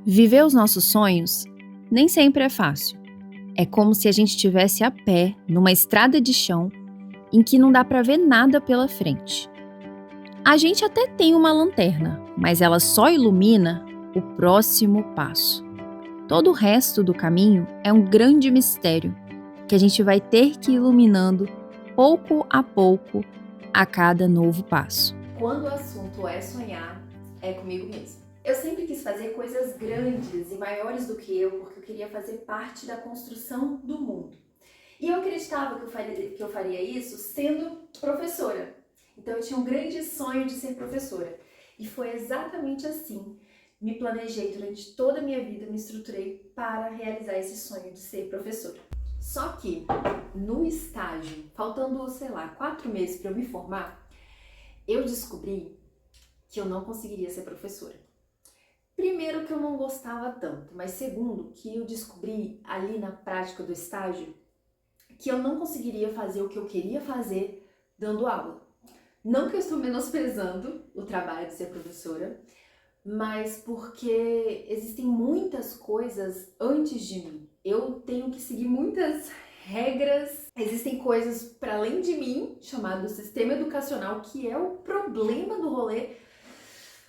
Viver os nossos sonhos nem sempre é fácil. É como se a gente estivesse a pé numa estrada de chão em que não dá para ver nada pela frente. A gente até tem uma lanterna, mas ela só ilumina o próximo passo. Todo o resto do caminho é um grande mistério que a gente vai ter que ir iluminando pouco a pouco a cada novo passo. Quando o assunto é sonhar, é comigo mesmo. Eu sempre quis fazer coisas grandes e maiores do que eu, porque eu queria fazer parte da construção do mundo. E eu acreditava que eu faria isso sendo professora. Então eu tinha um grande sonho de ser professora. E foi exatamente assim. Me planejei durante toda a minha vida, me estruturei para realizar esse sonho de ser professora. Só que no estágio, faltando, 4 meses para eu me formar, eu descobri que eu não conseguiria ser professora. Primeiro que eu não gostava tanto, mas segundo que eu descobri ali na prática do estágio que eu não conseguiria fazer o que eu queria fazer dando aula. Não que eu estou menosprezando o trabalho de ser professora, mas porque existem muitas coisas antes de mim. Eu tenho que seguir muitas regras, existem coisas para além de mim, chamado sistema educacional, que é o problema do rolê,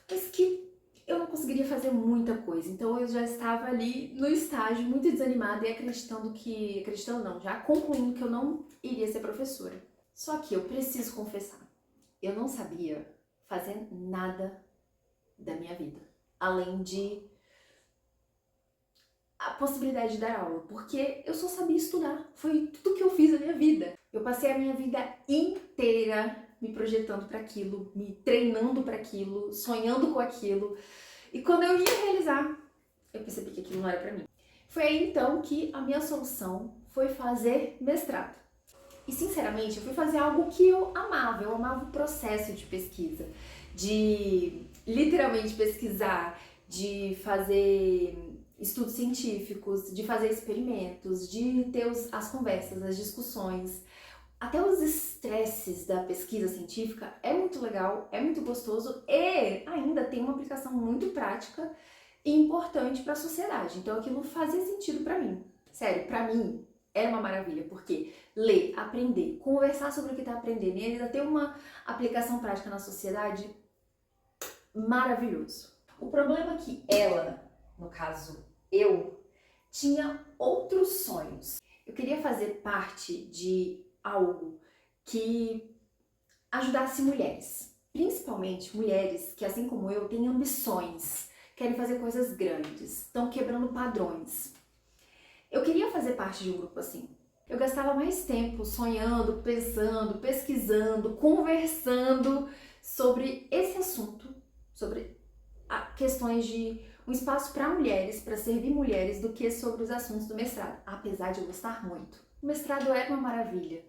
mas que eu não conseguiria fazer muita coisa. Então eu já estava ali no estágio muito desanimada e já concluindo que eu não iria ser professora. Só que eu preciso confessar, eu não sabia fazer nada da minha vida, além de a possibilidade de dar aula, porque eu só sabia estudar, foi tudo que eu fiz na minha vida. Eu passei a minha vida inteira me projetando para aquilo, me treinando para aquilo, sonhando com aquilo, e quando eu ia realizar, eu percebi que aquilo não era para mim. Foi aí então que a minha solução foi fazer mestrado. E sinceramente, eu fui fazer algo que eu amava o processo de pesquisa, de literalmente pesquisar, de fazer estudos científicos, de fazer experimentos, de ter as conversas, as discussões. Até os estresses da pesquisa científica é muito legal, é muito gostoso e ainda tem uma aplicação muito prática e importante para a sociedade. Então aquilo fazia sentido para mim. Sério, para mim era uma maravilha, porque ler, aprender, conversar sobre o que está aprendendo e ainda ter uma aplicação prática na sociedade, maravilhoso. O problema é que ela, no caso eu, tinha outros sonhos. Eu queria fazer parte de algo que ajudasse mulheres, principalmente mulheres que, assim como eu, têm ambições, querem fazer coisas grandes, estão quebrando padrões. Eu queria fazer parte de um grupo assim. Eu gastava mais tempo sonhando, pensando, pesquisando, conversando sobre esse assunto, sobre questões de um espaço para mulheres, para servir mulheres, do que sobre os assuntos do mestrado, apesar de eu gostar muito. O mestrado era uma maravilha,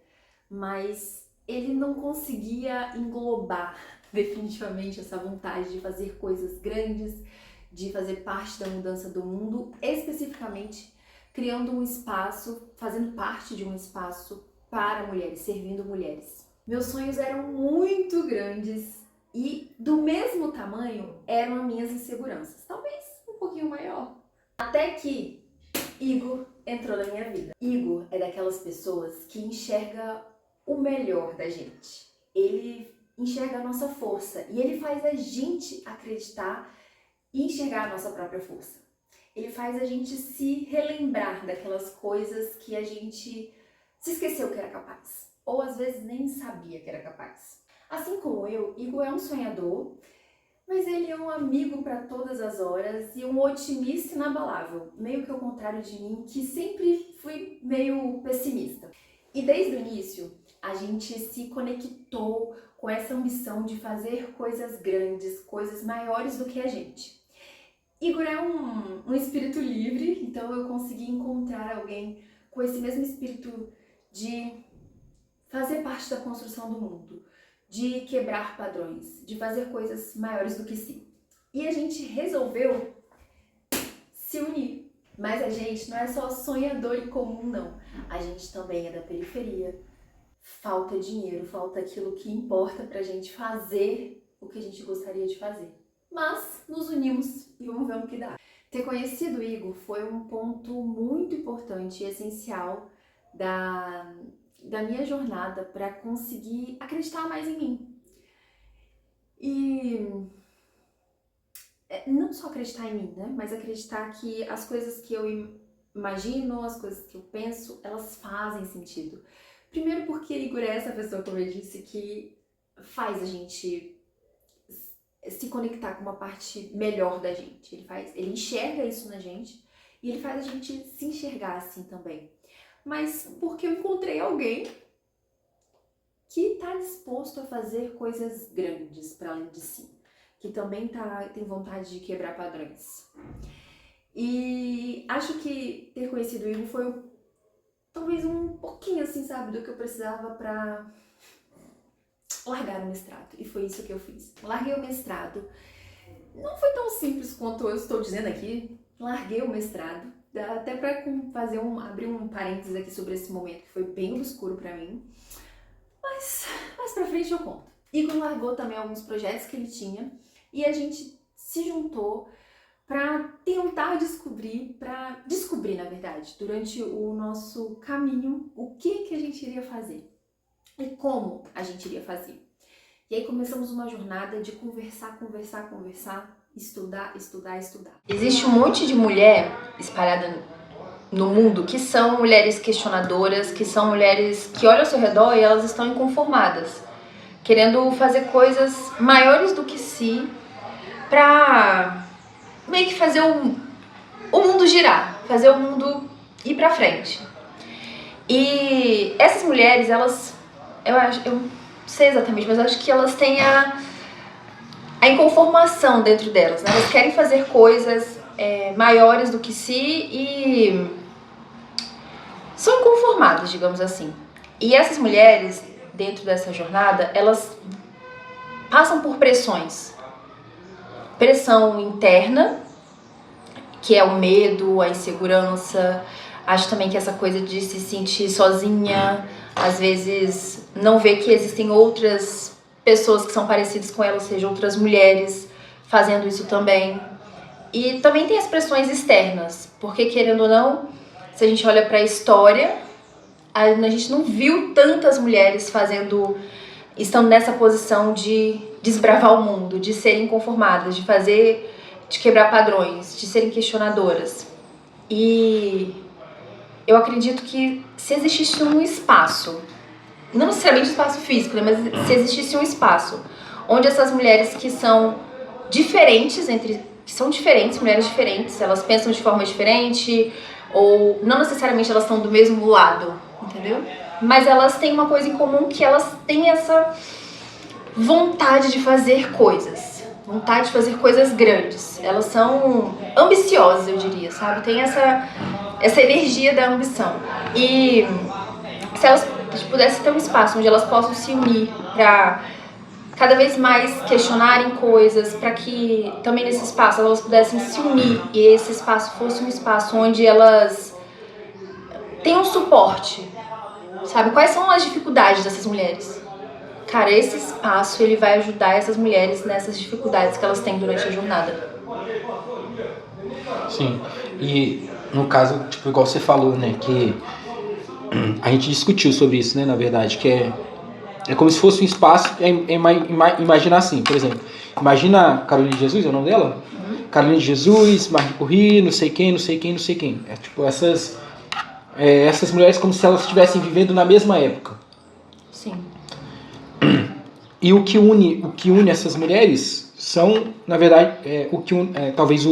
mas ele não conseguia englobar definitivamente essa vontade de fazer coisas grandes, de fazer parte da mudança do mundo, especificamente criando um espaço, fazendo parte de um espaço para mulheres, servindo mulheres. Meus sonhos eram muito grandes e do mesmo tamanho eram as minhas inseguranças, talvez um pouquinho maior. Até que Igor entrou na minha vida. Igor é daquelas pessoas que enxerga o melhor da gente. Ele enxerga a nossa força e ele faz a gente acreditar e enxergar a nossa própria força. Ele faz a gente se relembrar daquelas coisas que a gente se esqueceu que era capaz, ou às vezes nem sabia que era capaz. Assim como eu, Igor é um sonhador, mas ele é um amigo para todas as horas e um otimista inabalável, meio que ao contrário de mim, que sempre fui meio pessimista. E desde o início, a gente se conectou com essa ambição de fazer coisas grandes, coisas maiores do que a gente. Igor é um espírito livre, então eu consegui encontrar alguém com esse mesmo espírito de fazer parte da construção do mundo, de quebrar padrões, de fazer coisas maiores do que si. E a gente resolveu se unir. Mas a gente não é só sonhador e comum, não. A gente também é da periferia. Falta dinheiro, falta aquilo que importa pra gente fazer o que a gente gostaria de fazer. Mas nos unimos e vamos ver o que dá. Ter conhecido o Igor foi um ponto muito importante e essencial da minha jornada para conseguir acreditar mais em mim. E não só acreditar em mim, né? Mas acreditar que as coisas que eu imagino, as coisas que eu penso, elas fazem sentido. Primeiro porque Igor é essa pessoa, como eu disse, que faz a gente se conectar com uma parte melhor da gente. Ele enxerga isso na gente e ele faz a gente se enxergar assim também. Mas porque eu encontrei alguém que está disposto a fazer coisas grandes para além de si, que também tem vontade de quebrar padrões. E acho que ter conhecido o Igor foi talvez um pouquinho assim, sabe, do que eu precisava para largar o mestrado. E foi isso que eu fiz. Larguei o mestrado. Não foi tão simples quanto eu estou dizendo aqui. Larguei o mestrado. Até para abrir um parênteses aqui sobre esse momento que foi bem obscuro para mim. Mas mais pra frente eu conto. Igor largou também alguns projetos que ele tinha e a gente se juntou para tentar descobrir, na verdade, durante o nosso caminho, o que a gente iria fazer e como a gente iria fazer. E aí começamos uma jornada de conversar, estudar. Existe um monte de mulher espalhada no mundo que são mulheres questionadoras, que são mulheres que olham ao seu redor e elas estão inconformadas, querendo fazer coisas maiores do que si pra meio que fazer o mundo girar, fazer o mundo ir pra frente. E essas mulheres, eu não sei exatamente, mas eu acho que elas têm a inconformação dentro delas, né? Elas querem fazer coisas maiores do que si e são inconformadas, digamos assim. E essas mulheres, dentro dessa jornada, elas passam por pressões. Pressão interna, que é o medo, a insegurança. Acho também que essa coisa de se sentir sozinha, às vezes não ver que existem outras pessoas que são parecidas com ela, ou seja, outras mulheres fazendo isso também. E também tem as pressões externas, porque querendo ou não, se a gente olha para a história, a gente não viu tantas mulheres estando nessa posição de desbravar o mundo, de serem inconformadas, de quebrar padrões, de serem questionadoras. E eu acredito que se existisse um espaço, não necessariamente um espaço físico, né, mas se existisse um espaço onde essas mulheres que são diferentes, mulheres diferentes, elas pensam de forma diferente, ou não necessariamente elas estão do mesmo lado, entendeu? Mas elas têm uma coisa em comum, que elas têm essa vontade de fazer coisas grandes. Elas são ambiciosas, eu diria, sabe? Tem essa energia da ambição. E se elas pudessem ter um espaço onde elas possam se unir para cada vez mais questionarem coisas, para que também nesse espaço elas pudessem se unir e esse espaço fosse um espaço onde elas tenham suporte, sabe? Quais são as dificuldades dessas mulheres? Cara, esse espaço ele vai ajudar essas mulheres nessas dificuldades que elas têm durante a jornada. Sim, e no caso, tipo, igual você falou, né, que a gente discutiu sobre isso, né, na verdade, que é como se fosse um espaço, imaginar assim, por exemplo, imagina Carolina de Jesus, é o nome dela? Carolina de Jesus, Marie Curie, não sei quem. É tipo essas mulheres como se elas estivessem vivendo na mesma época. Sim. E o que une essas mulheres são, na verdade, talvez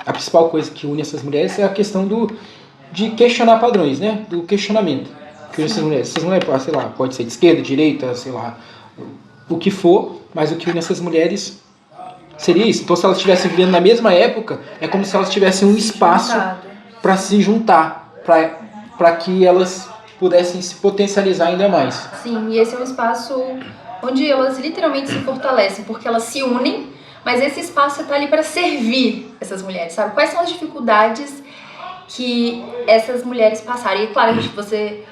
a principal coisa que une essas mulheres é a questão de questionar padrões, né? Do questionamento. Que essas mulheres, sei lá, pode ser de esquerda, direita, sei lá, o que for, mas o que une essas mulheres seria isso. Então, se elas estivessem vivendo na mesma época, é como se elas tivessem um espaço para se juntar, para que elas pudessem se potencializar ainda mais. Sim, e esse é um espaço onde elas literalmente se fortalecem, porque elas se unem, mas esse espaço está ali para servir essas mulheres, sabe? Quais são as dificuldades que essas mulheres passaram? E claro, você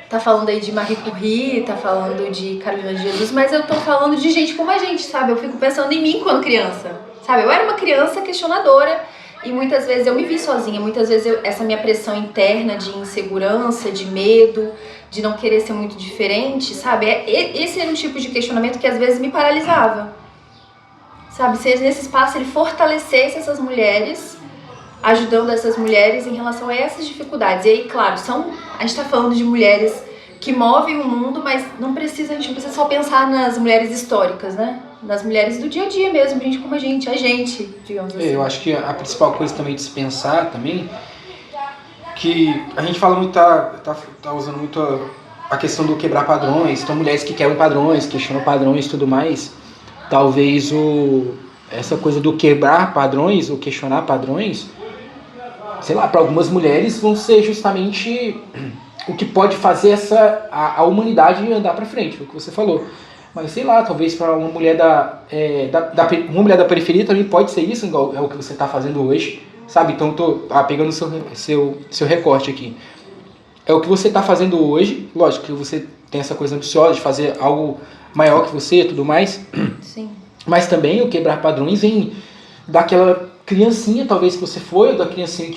tá falando aí de Marie Curie, tá falando de Carolina de Jesus, mas eu tô falando de gente como a gente, sabe? Eu fico pensando em mim quando criança, sabe? Eu era uma criança questionadora, E muitas vezes eu me vi sozinha, muitas vezes essa minha pressão interna de insegurança, de medo, de não querer ser muito diferente, sabe? Esse era um tipo de questionamento que às vezes me paralisava. Sabe? Se nesse espaço ele fortalecesse essas mulheres, ajudando essas mulheres em relação a essas dificuldades. E aí, claro, a gente tá falando de mulheres que movem o mundo, mas a gente não precisa só pensar nas mulheres históricas, né? Nas mulheres do dia a dia mesmo, gente como a gente, digamos assim. Eu acho que a principal coisa também de se pensar também, que a gente fala muito, tá usando muito a questão do quebrar padrões, então mulheres que quebram padrões, questionam padrões e tudo mais, talvez essa coisa do quebrar padrões ou questionar padrões, sei lá, para algumas mulheres vão ser justamente o que pode fazer a humanidade andar para frente, foi o que você falou. Mas sei lá, talvez para uma mulher uma mulher da periferia também pode ser isso, igual é o que você está fazendo hoje, sabe? Então tô pegando o seu recorte aqui. É o que você está fazendo hoje, lógico que você tem essa coisa ambiciosa de fazer algo maior que você e tudo mais. Sim. Mas também o quebrar padrões vem daquela criancinha, talvez que você foi, ou da criancinha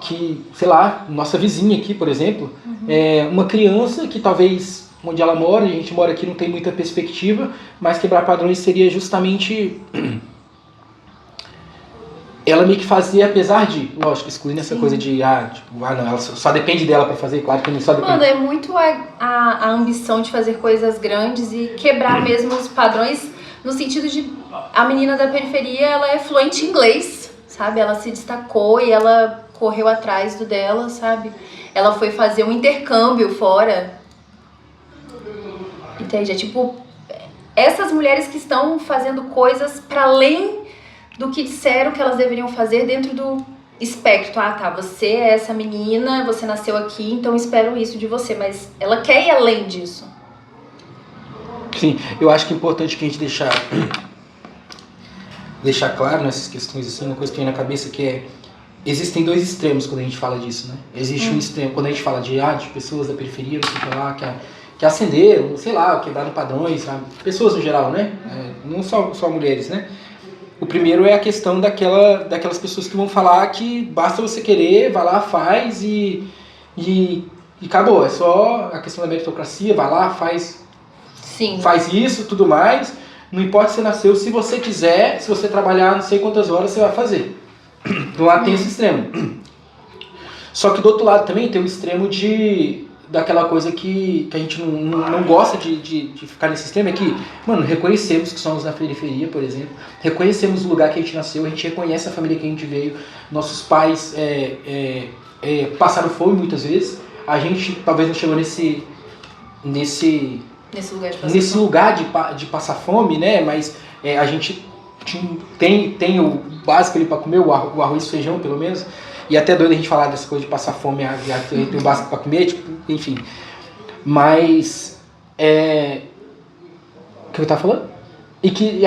que, sei lá, nossa vizinha aqui, por exemplo, uma criança que talvez onde ela mora, a gente mora aqui, não tem muita perspectiva, mas quebrar padrões seria justamente ela meio que fazer, apesar de, lógico, excluindo essa coisa de, não, ela só depende dela pra fazer, claro que não só depende. Mano, é muito a ambição de fazer coisas grandes e quebrar mesmo os padrões, no sentido de, a menina da periferia, ela é fluente em inglês, sabe? Ela se destacou e ela correu atrás do dela, sabe? Ela foi fazer um intercâmbio fora. Entende? Tipo, essas mulheres que estão fazendo coisas para além do que disseram que elas deveriam fazer dentro do espectro. Você é essa menina, você nasceu aqui, então eu espero isso de você. Mas ela quer ir além disso. Sim, eu acho que é importante que a gente deixar claro nessas questões, assim, uma coisa que vem na cabeça que existem dois extremos quando a gente fala disso, né? Existe um extremo, quando a gente fala de pessoas da periferia, não sei o que lá, que acenderam, sei lá, quebraram padrões, sabe? Pessoas no geral, né? Não só mulheres, né? O primeiro é a questão daquelas pessoas que vão falar que basta você querer, vai lá, faz e acabou. É só a questão da meritocracia, vai lá, faz isso, tudo mais. Não importa se você nasceu, se você quiser, se você trabalhar não sei quantas horas, você vai fazer. Do lado tem esse extremo. Só que do outro lado também tem o extremo daquela coisa que a gente não gosta de ficar nesse extremo, é que, mano, reconhecemos que somos da periferia, por exemplo, reconhecemos o lugar que a gente nasceu, a gente reconhece a família que a gente veio, nossos pais passaram fome muitas vezes, a gente talvez não chegou nesse lugar de passar fome, né, mas a gente tem o básico ali para comer, o arroz e feijão, pelo menos. E até doido a gente falar dessa coisa de passar fome, tem o básico pra comer, tipo, enfim. Mas, o que eu tava falando? E que,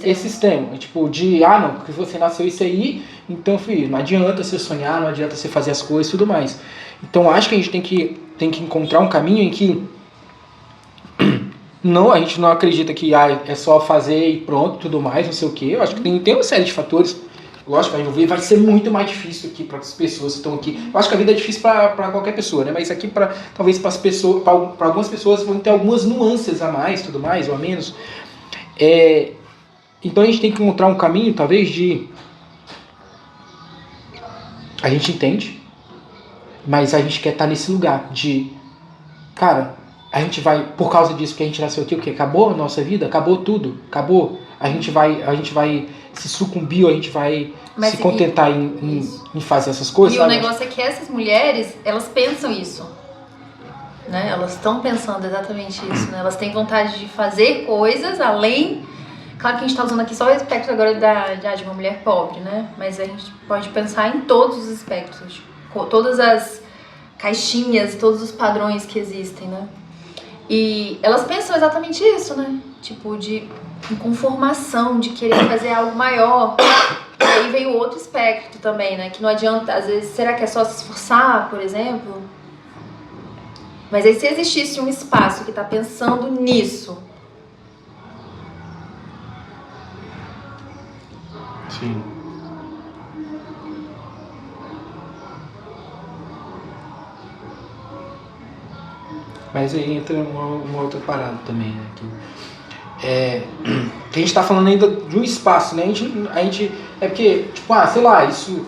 esse extremo, tipo, não, porque você nasceu isso aí, então, filho, não adianta você sonhar, não adianta você fazer as coisas e tudo mais. Então, acho que a gente tem que encontrar um caminho em que a gente não acredita que é só fazer e pronto, tudo mais, não sei o quê. Eu acho que tem uma série de fatores. Lógico, vai ser muito mais difícil aqui para as pessoas que estão aqui. Eu acho que a vida é difícil para qualquer pessoa, né? Mas aqui, talvez para as pessoas, para algumas pessoas vão ter algumas nuances a mais, tudo mais, ou a menos. Então a gente tem que encontrar um caminho, talvez, a gente entende, mas a gente quer estar nesse lugar de, cara, a gente vai, por causa disso que a gente nasceu aqui, o quê? Acabou a nossa vida? Acabou tudo? Acabou? A gente vai se sucumbir, a gente vai se contentar em fazer essas coisas. E sabe? O negócio é que essas mulheres, elas pensam isso, né? Elas estão pensando exatamente isso, né? Elas têm vontade de fazer coisas além. Claro que a gente está usando aqui só o aspecto agora de uma mulher pobre, né? Mas a gente pode pensar em todos os aspectos, todas as caixinhas, todos os padrões que existem, né? E elas pensam exatamente isso, né? Tipo, de inconformação, de querer fazer algo maior. E aí vem o outro espectro também, né? Que não adianta, às vezes, será que é só se esforçar, por exemplo? Mas aí se existisse um espaço que tá pensando nisso... Sim. Mas aí entra uma outra parada também, né? Que a gente tá falando ainda de um espaço, né? A gente é porque, tipo, sei lá, isso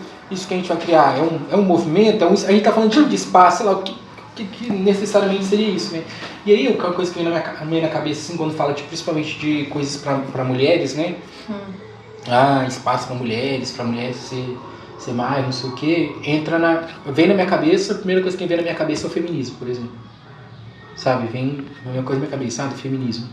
que a gente vai criar é um movimento, a gente tá falando de espaço, sei lá, o que necessariamente seria isso, né? E aí, uma coisa que vem na cabeça, assim, quando fala, tipo, principalmente de coisas pra mulheres, né? Espaço pra mulheres ser mais, não sei o quê, vem na minha cabeça, a primeira coisa que vem na minha cabeça é o feminismo, por exemplo. Sabe, vem a mesma coisa na minha cabeça, sabe, feminismo.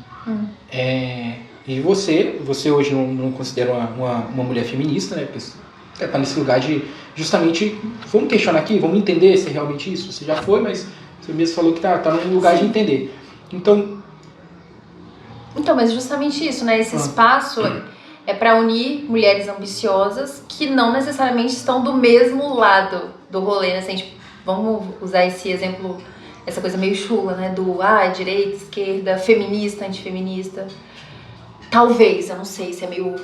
E você hoje não considera uma mulher feminista, né? Porque você tá nesse lugar de, justamente, vamos questionar aqui, vamos entender se é realmente isso. Você já foi, mas você mesmo falou que tá num lugar de entender. Então, mas justamente isso, né? Esse espaço é para unir mulheres ambiciosas que não necessariamente estão do mesmo lado do rolê, né? Assim, tipo, vamos usar esse exemplo, essa coisa meio chula, né? Do direita, esquerda, feminista, antifeminista. Talvez, eu não sei se é meio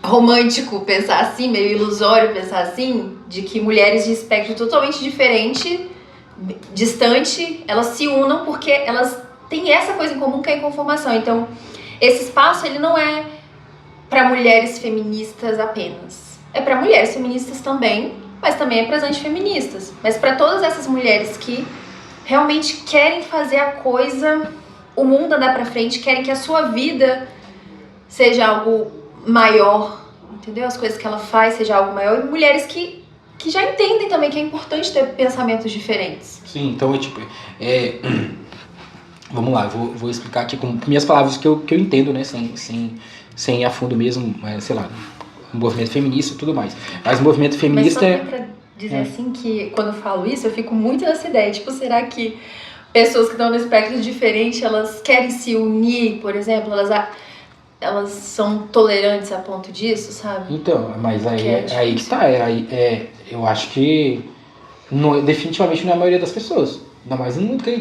romântico pensar assim, meio ilusório pensar assim, de que mulheres de espectro totalmente diferente, distante, elas se unam porque elas têm essa coisa em comum que é a inconformação. Então, esse espaço, ele não é para mulheres feministas apenas. É para mulheres feministas também, mas também é para as antifeministas. Mas para todas essas mulheres que realmente querem fazer a coisa, o mundo andar para frente, querem que a sua vida seja algo maior, entendeu? As coisas que ela faz seja algo maior. E mulheres que já entendem também que é importante ter pensamentos diferentes. Sim, então vamos lá, vou explicar aqui com minhas palavras que eu entendo, né? Sem ir a fundo mesmo, sei lá, o movimento feminista e tudo mais. Mas o movimento feminista Mas só pra dizer assim que quando eu falo isso, eu fico muito nessa ideia. Tipo, será que pessoas que estão no espectro diferente, elas querem se unir, por exemplo? Elas são tolerantes a ponto disso, sabe? Então, mas aí que tá. Eu acho que definitivamente não é a maioria das pessoas. Ainda mais no mundo que a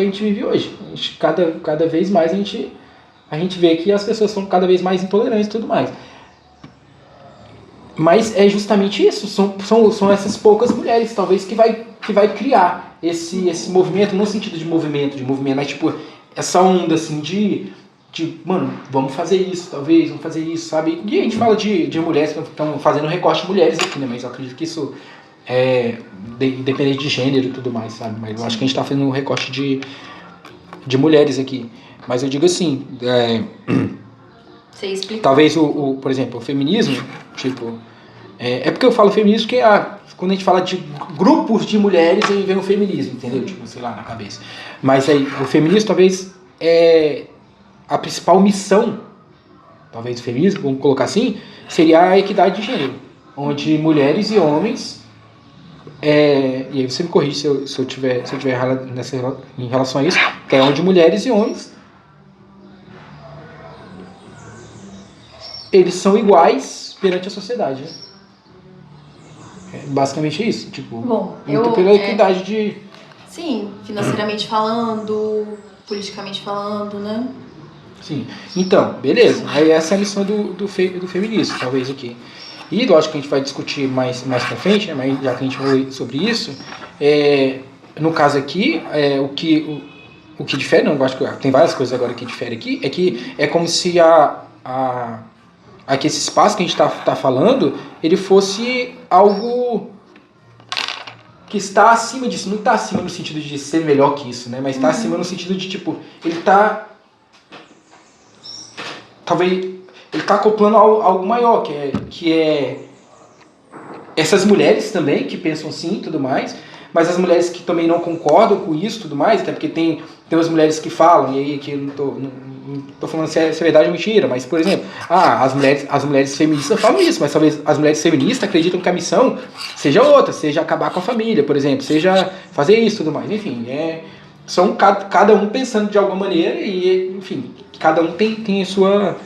gente vive hoje. Cada vez mais a gente vê que as pessoas são cada vez mais intolerantes e tudo mais. Mas é justamente isso. São essas poucas mulheres, talvez, que vai criar esse movimento, não no sentido de movimento, mas tipo, essa onda assim de mano, vamos fazer isso, talvez, vamos fazer isso, sabe? E a gente fala de mulheres que estão fazendo recorte de mulheres aqui, né? Mas eu acredito que isso é independente de gênero e tudo mais, sabe? Mas eu acho que a gente tá fazendo um recorte de mulheres aqui. Mas eu digo assim, Você explica? talvez por exemplo, o feminismo, tipo, é porque eu falo feminismo porque quando a gente fala de grupos de mulheres, aí vem o feminismo, entendeu? Tipo, sei lá, na cabeça. Mas aí, o feminismo talvez a principal missão, talvez do feminismo, vamos colocar assim, seria a equidade de gênero, onde mulheres e homens, e aí você me corrige se eu tiver errado em relação a isso, que é onde mulheres e homens eles são iguais perante a sociedade, né? Basicamente é isso, tipo, muito pela equidade de... Sim, financeiramente falando, politicamente falando, né? Sim. Então, beleza. Aí essa é a missão do feminismo, talvez aqui. E lógico que a gente vai discutir mais pra frente, né? Mas já que a gente falou sobre isso, no caso aqui, o que difere, não, eu acho que tem várias coisas agora que diferem aqui, é que é como se aqui esse espaço que a gente tá falando, ele fosse algo que está acima disso. Não está acima no sentido de ser melhor que isso, né? Mas está acima no sentido de, tipo, ele está... Talvez ele está acoplando algo maior, que é essas mulheres também, que pensam sim e tudo mais, mas as mulheres que também não concordam com isso e tudo mais, até porque tem umas mulheres que falam, e aí que eu não tô falando se é verdade ou mentira, mas, por exemplo, as mulheres feministas falam isso, mas talvez as mulheres feministas acreditam que a missão seja outra, seja acabar com a família, por exemplo, seja fazer isso e tudo mais, enfim, são cada um pensando de alguma maneira e, enfim, cada um tem a sua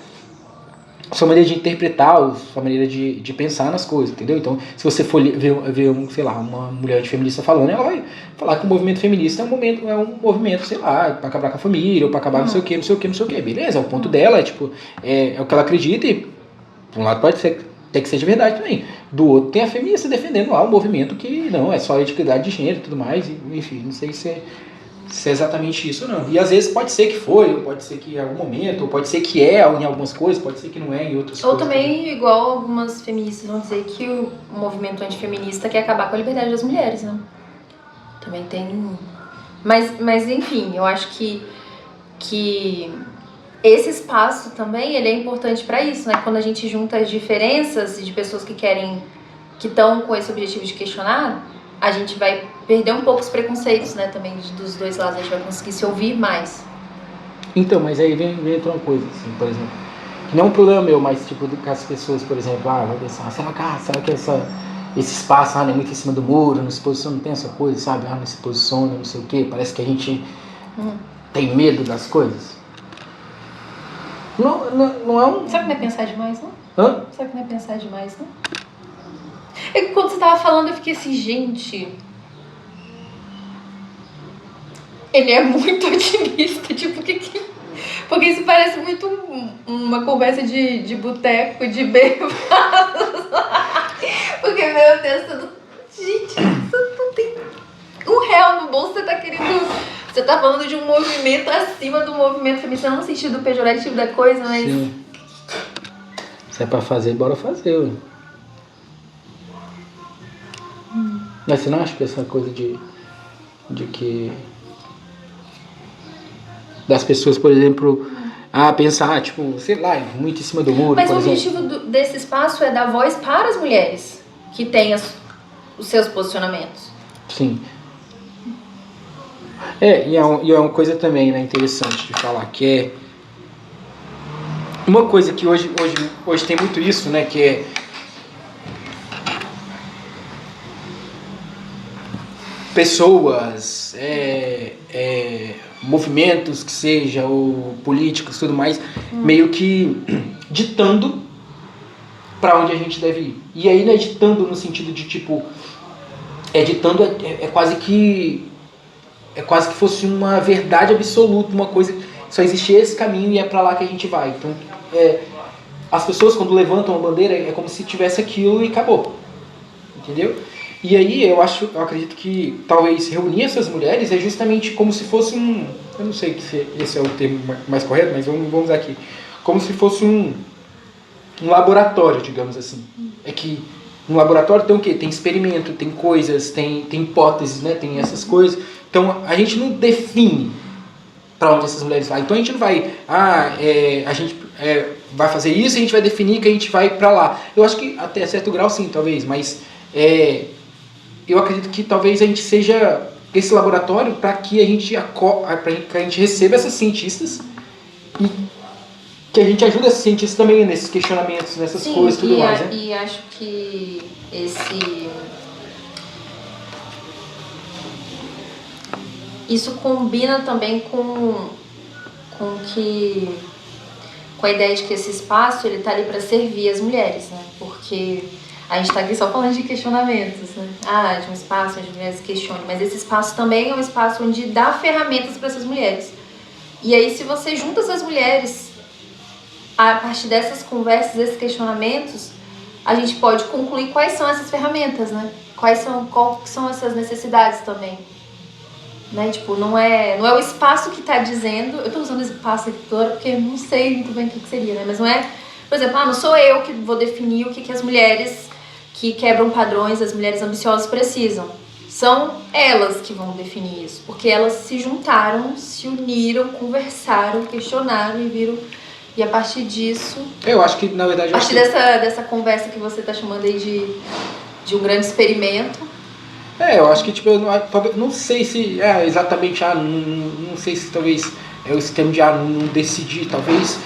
maneira de interpretar, sua maneira de pensar nas coisas, entendeu? Então, se você for ver sei lá, uma mulher feminista falando, ela vai falar que o movimento feminista é um movimento, sei lá, para acabar com a família, ou para acabar não sei o que, beleza, o ponto dela é o que ela acredita e, por um lado, pode ser até que seja verdade também. Do outro, tem a feminista defendendo lá o movimento que não, é só a igualdade de gênero e tudo mais, e, enfim, não sei se se é exatamente isso ou não. E às vezes pode ser que foi, ou pode ser que em algum momento, ou pode ser que é em algumas coisas, pode ser que não é em outras Ou coisas. também, igual algumas feministas vão dizer que o movimento antifeminista quer acabar com a liberdade das mulheres, né? Também tem... Mas enfim, eu acho que esse espaço também, ele é importante para isso, né? Quando a gente junta as diferenças de pessoas que estão com esse objetivo de questionar, a gente vai perder um pouco os preconceitos, né? Também dos dois lados, a gente vai conseguir se ouvir mais. Então, mas aí vem outra coisa, assim, por exemplo, que não é um problema meu, mas tipo, que as pessoas, por exemplo, vai pensar, será que esse espaço não é muito em cima do muro, não se posiciona, não tem essa coisa, sabe? Não se posiciona, não sei o quê, parece que a gente tem medo das coisas. Não é um... Será que não é pensar demais, não? Hã? Será que não é pensar demais, não? É que quando você tava falando, eu fiquei assim, gente... Ele é muito otimista, tipo, porque isso parece muito uma conversa de boteco, de bêbados. Porque, meu Deus, tudo... Gente, você não tem R$1 no bolso, você tá querendo... Você tá falando de um movimento acima do movimento feminista, não no sentido pejorativo da coisa, mas... Sim. Se é pra fazer, bora fazer, ué. Mas você não acha que essa coisa de que... das pessoas, por exemplo, pensar, tipo, sei lá, muito em cima do muro, Mas por o exemplo. objetivo desse espaço é dar voz para as mulheres que têm os seus posicionamentos. Sim. E é uma coisa também, né, interessante de falar, que é uma coisa que hoje tem muito isso, né, que é pessoas, movimentos que seja, ou políticos, tudo mais, meio que ditando para onde a gente deve ir. E aí, né, ditando no sentido de, tipo, ditando é quase que fosse uma verdade absoluta, uma coisa, só existe esse caminho e é para lá que a gente vai. Então, as pessoas quando levantam a bandeira é como se tivesse aquilo e acabou. Entendeu? E aí eu acredito que talvez reunir essas mulheres é justamente como se fosse eu não sei se esse é o termo mais correto, mas vamos usar aqui, como se fosse um laboratório, digamos assim. É que no laboratório tem o quê? Tem experimento, tem coisas, tem hipóteses, né? Tem essas coisas. Então a gente não define para onde essas mulheres vão. Então a gente não vai, a gente vai fazer isso e a gente vai definir que a gente vai para lá. Eu acho que até certo grau sim, talvez, mas eu acredito que talvez a gente seja esse laboratório para que a gente receba essas cientistas e que a gente ajude esses cientistas também nesses questionamentos, nessas coisas e tudo mais, né? E acho que isso combina também com a ideia de que esse espaço ele tá ali para servir as mulheres, né? Porque a gente tá aqui só falando de questionamentos, né? De um espaço onde as mulheres questionam, mas esse espaço também é um espaço onde dá ferramentas para essas mulheres. E aí, se você junta essas mulheres a partir dessas conversas, desses questionamentos, a gente pode concluir quais são essas ferramentas, né? Quais são essas necessidades também. Né? Tipo, não é o espaço que está dizendo... Eu estou usando esse espaço aqui toda porque não sei muito bem o que seria, né? Mas não é... Por exemplo, não sou eu que vou definir o que as mulheres que quebram padrões, as mulheres ambiciosas precisam. São elas que vão definir isso. Porque elas se juntaram, se uniram, conversaram, questionaram e viram... E a partir disso... Eu acho que, na verdade... A partir dessa conversa que você está chamando aí de um grande experimento... eu acho que, tipo, eu não sei se exatamente, não sei se talvez é o esquema de não decidir, talvez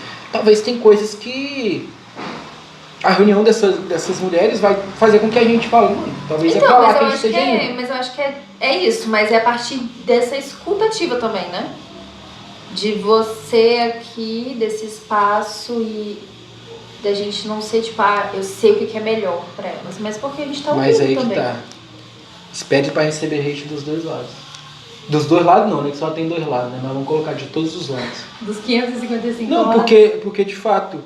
tem coisas que a reunião dessas mulheres vai fazer com que a gente fale, talvez então, é pra lá que a gente esteja indo. Mas eu acho que é isso, mas é a partir dessa escutativa também, né? De você aqui, desse espaço e da gente não ser tipo, eu sei o que é melhor pra elas, mas porque a gente tá ouvindo também. Mas aí que tá. Espere para receber hate dos dois lados. Dos dois lados não, né? Que só tem dois lados, né? Mas vamos colocar de todos os lados. Dos 555 não, lados? Porque de fato,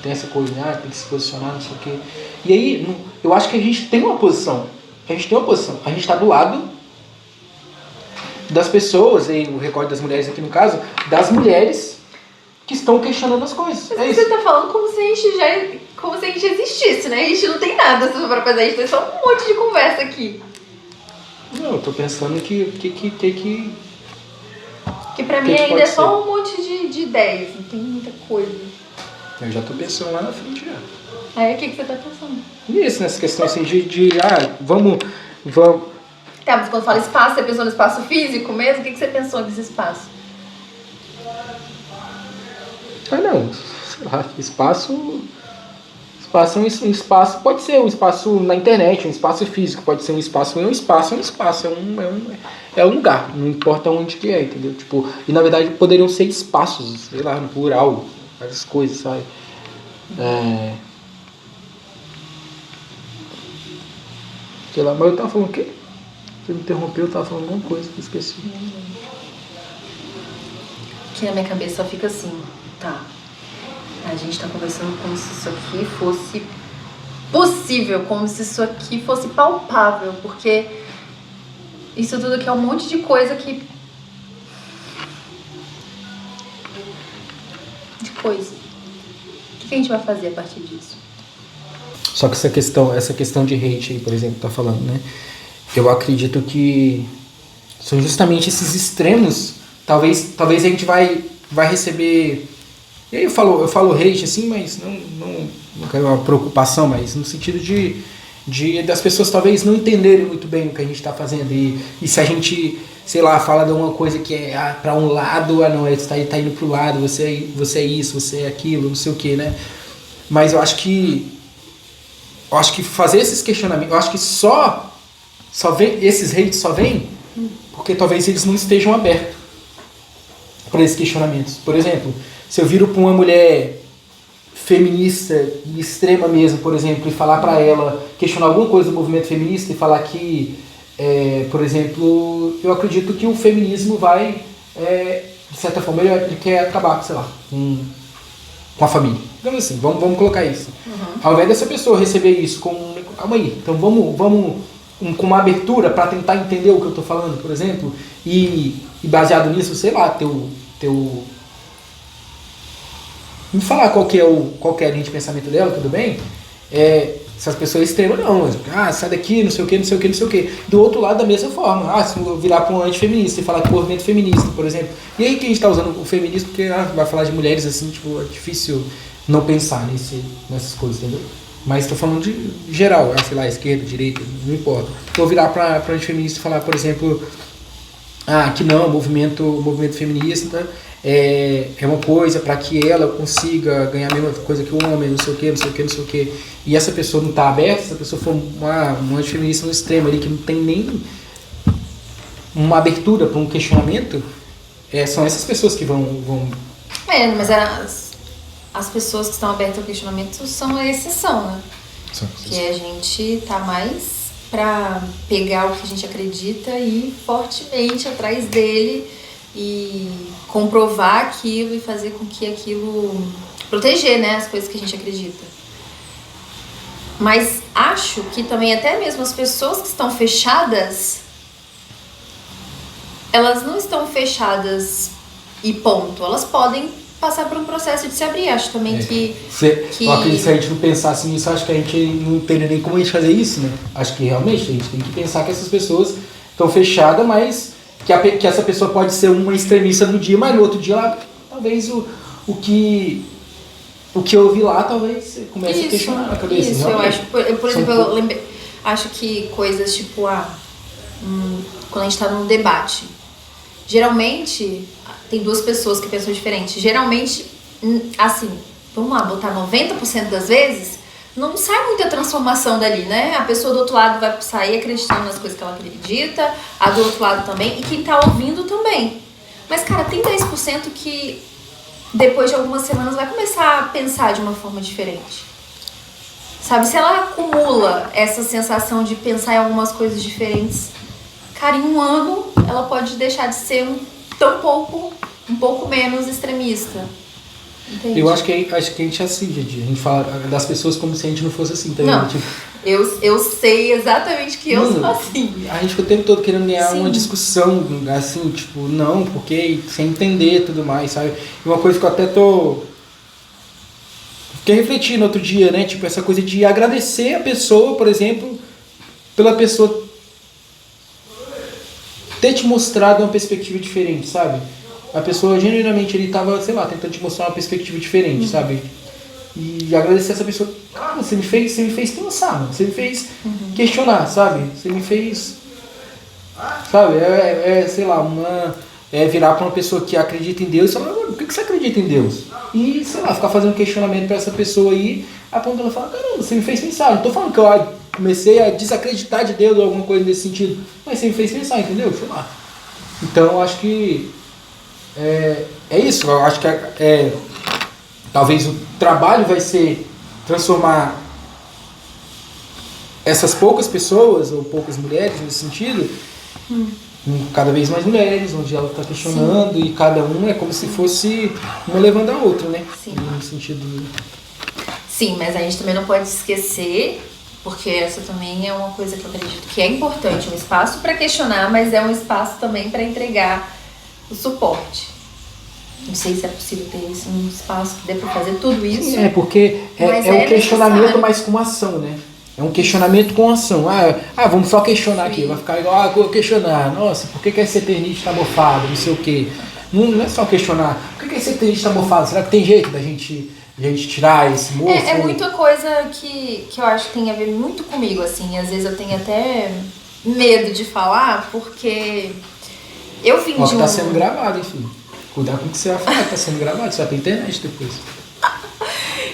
tem essa coisa, tem que se posicionar, não sei o quê. E aí, eu acho que a gente tem uma posição. A gente está do lado das pessoas, e o recorte das mulheres aqui no caso, das mulheres que estão questionando as coisas. Mas você tá falando como se a gente existisse, né? A gente não tem nada para fazer, a gente tem só um monte de conversa aqui. Não, eu tô pensando que pra mim ainda é só um monte de ideias, não tem muita coisa. Eu já tô pensando lá na frente já. Aí o que você tá pensando? Isso, nessa questão assim vamos. Tá, mas quando fala espaço, você pensou no espaço físico mesmo? O que você pensou nesse espaço? Não, sei lá, espaço é um espaço, pode ser um espaço na internet, um espaço físico, pode ser um espaço, é um lugar, não importa onde que é, entendeu? Tipo, e na verdade poderiam ser espaços, sei lá, no plural, várias coisas, sabe? Sei lá, mas eu tava falando o quê? Você me interrompeu, eu tava falando alguma coisa que eu esqueci. Que na minha cabeça só fica assim, tá, a gente tá conversando como se isso aqui fosse possível, como se isso aqui fosse palpável, porque isso tudo aqui é um monte de coisa que... O que a gente vai fazer a partir disso? Só que essa questão de hate aí, por exemplo, tá falando, né? Eu acredito que são justamente esses extremos. Talvez a gente vai receber... E aí eu falo hate assim, mas não quero uma preocupação, mas no sentido de das pessoas talvez não entenderem muito bem o que a gente está fazendo. E se a gente, sei lá, fala de uma coisa que é para um lado, não, você tá indo pro lado, você é isso, você é aquilo, não sei o que, né? Mas eu acho que fazer esses questionamentos, eu acho que só vem, esses hates só vêm porque talvez eles não estejam abertos para esses questionamentos. Por exemplo, se eu viro para uma mulher feminista e extrema mesmo, por exemplo, e falar para ela, questionar alguma coisa do movimento feminista e falar que, por exemplo, eu acredito que o feminismo vai, de certa forma, ele quer acabar, sei lá, com a família. Então assim, vamos colocar isso. Uhum. Ao invés dessa pessoa receber isso com... Calma aí, então vamos com uma abertura para tentar entender o que eu estou falando, por exemplo, e baseado nisso, sei lá, me falar qual que é a linha de pensamento dela, tudo bem? Se as pessoas extremas não, sai daqui, não sei o que. Do outro lado, da mesma forma, se eu virar para um antifeminista e falar com o movimento feminista, por exemplo. E aí que a gente está usando o feminismo, porque vai falar de mulheres assim, tipo, é difícil não pensar nessas coisas, entendeu? Mas estou falando de geral, sei lá, esquerda, direita, não importa. Vou virar para um antifeminista e falar, por exemplo, que não, o movimento feminista é uma coisa para que ela consiga ganhar a mesma coisa que o homem, não sei o que. E essa pessoa não está aberta, se a pessoa for uma antifeminista no extremo ali, que não tem nem uma abertura para um questionamento, são essas pessoas que vão... Mas as pessoas que estão abertas ao questionamento são a exceção, né? Que a gente tá mais para pegar o que a gente acredita e ir fortemente atrás dele e comprovar aquilo e fazer com que aquilo... proteger, né, as coisas que a gente acredita. Mas acho que também até mesmo as pessoas que estão fechadas, elas não estão fechadas e ponto. Elas podem passar por um processo de se abrir. Acho também que... Eu acredito que se a gente não pensasse nisso, acho que a gente não teria nem como a gente fazer isso, né? Acho que realmente a gente tem que pensar que essas pessoas estão fechadas, mas que essa pessoa pode ser uma extremista no dia, mas no outro dia ela, talvez o que eu ouvi lá talvez comece a questionar na cabeça. Isso, eu acho, por exemplo, eu lembrei, acho que coisas tipo, quando a gente tá num debate, geralmente tem duas pessoas que pensam diferente. Geralmente, assim, vamos lá, botar 90% das vezes, não sai muita transformação dali, né? A pessoa do outro lado vai sair acreditando nas coisas que ela acredita, a do outro lado também, e quem tá ouvindo também. Mas, cara, tem 10% que depois de algumas semanas vai começar a pensar de uma forma diferente. Sabe? Se ela acumula essa sensação de pensar em algumas coisas diferentes, cara, em um ano ela pode deixar de ser um pouco menos extremista. Entendi. Eu acho que a gente é assim, gente. A gente fala das pessoas como se a gente não fosse assim, tá ligado? Não. Tipo, Eu sei exatamente que eu mano, sou assim. a gente fica o tempo todo querendo ganhar Sim. uma discussão, assim, tipo, não, porque sem entender e tudo mais, sabe? E uma coisa que eu até fiquei refletindo outro dia, né? Tipo, essa coisa de agradecer a pessoa, por exemplo, pela pessoa ter te mostrado uma perspectiva diferente, sabe? A pessoa genuinamente ele tava, sei lá, tentando te mostrar uma perspectiva diferente, sabe? E agradecer essa pessoa, cara, você me fez pensar, mano. Você me fez questionar, sabe? Você me fez, sabe? Sei lá, virar pra uma pessoa que acredita em Deus e falar, mano, por que você acredita em Deus? E, sei lá, ficar fazendo questionamento pra essa pessoa aí, a ponto dela falar, caramba, você me fez pensar. Não tô falando que eu comecei a desacreditar de Deus ou alguma coisa nesse sentido, mas você me fez pensar, entendeu? Sei lá. Então, eu acho que é isso. Eu acho que talvez o trabalho vai ser transformar essas poucas pessoas ou poucas mulheres nesse sentido em cada vez mais mulheres, onde ela está questionando. Sim. E cada um é como se fosse uma levando a outra, né? Sim. No sentido... Sim, mas a gente também não pode esquecer, porque essa também é uma coisa que eu acredito que é importante, um espaço para questionar, mas é um espaço também para entregar o suporte. Não sei se é possível ter isso, um espaço que dê para fazer tudo isso. Sim, porque é um questionamento necessário. Mais com ação, né? É um questionamento com ação. Vamos só questionar aqui. Vai ficar igual, vou questionar. Nossa, por que esse eternite está mofado? Não sei o quê. Não é só questionar. Por que esse eternite está mofado? Será que tem jeito da gente tirar esse mofo? É muita coisa que eu acho que tem a ver muito comigo, assim. Às vezes eu tenho até medo de falar, porque eu vim de tá sendo gravado, enfim. Cuidado com o que você vai falar, tá sendo gravado, você vai pra internet depois.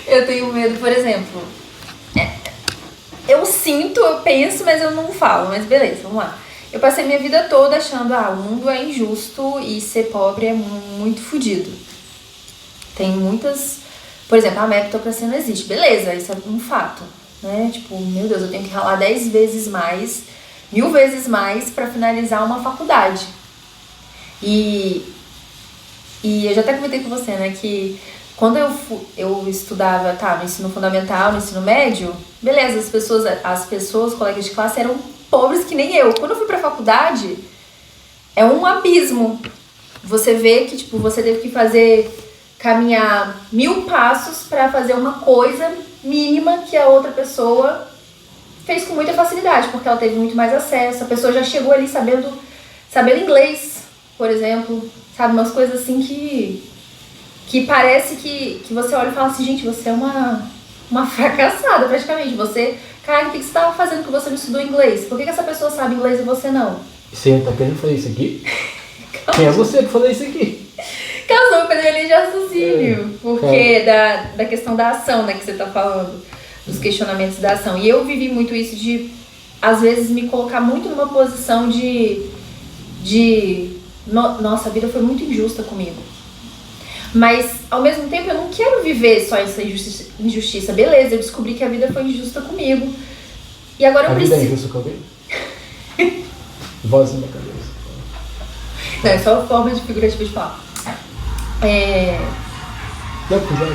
Eu tenho medo, por exemplo. Eu sinto, eu penso, mas eu não falo. Mas beleza, vamos lá. Eu passei minha vida toda achando, o mundo é injusto e ser pobre é muito fodido. Tem muitas... Por exemplo, a meritocracia não existe. Beleza, isso é um fato, né? Tipo, meu Deus, eu tenho que ralar 10 vezes mais, 1000 vezes mais pra finalizar uma faculdade. E eu já até comentei com você, né, que quando eu estudava, no ensino fundamental, no ensino médio, beleza, as pessoas, colegas de classe, eram pobres que nem eu. Quando eu fui pra faculdade, é um abismo. Você vê que, tipo, você teve que caminhar 1000 passos pra fazer uma coisa mínima que a outra pessoa fez com muita facilidade, porque ela teve muito mais acesso, a pessoa já chegou ali sabendo inglês, por exemplo, sabe, umas coisas assim que parece que você olha e fala assim, gente, você é uma fracassada praticamente, cara, o que você estava fazendo que você não estudou inglês? Por que essa pessoa sabe inglês e você não? Você tá querendo fazer isso aqui? Quem é você que fazer isso aqui? Causou uma linha de raciocínio, porque da questão da ação, né, que você tá falando, dos questionamentos da ação. E eu vivi muito isso de, às vezes, me colocar muito numa posição nossa, a vida foi muito injusta comigo. Mas, ao mesmo tempo, eu não quero viver só essa injustiça. Beleza, eu descobri que a vida foi injusta comigo. E agora eu preciso... A vida é injusta com alguém? Voz na minha cabeça. Não, é só forma de figurativa de falar. Dá pra usar?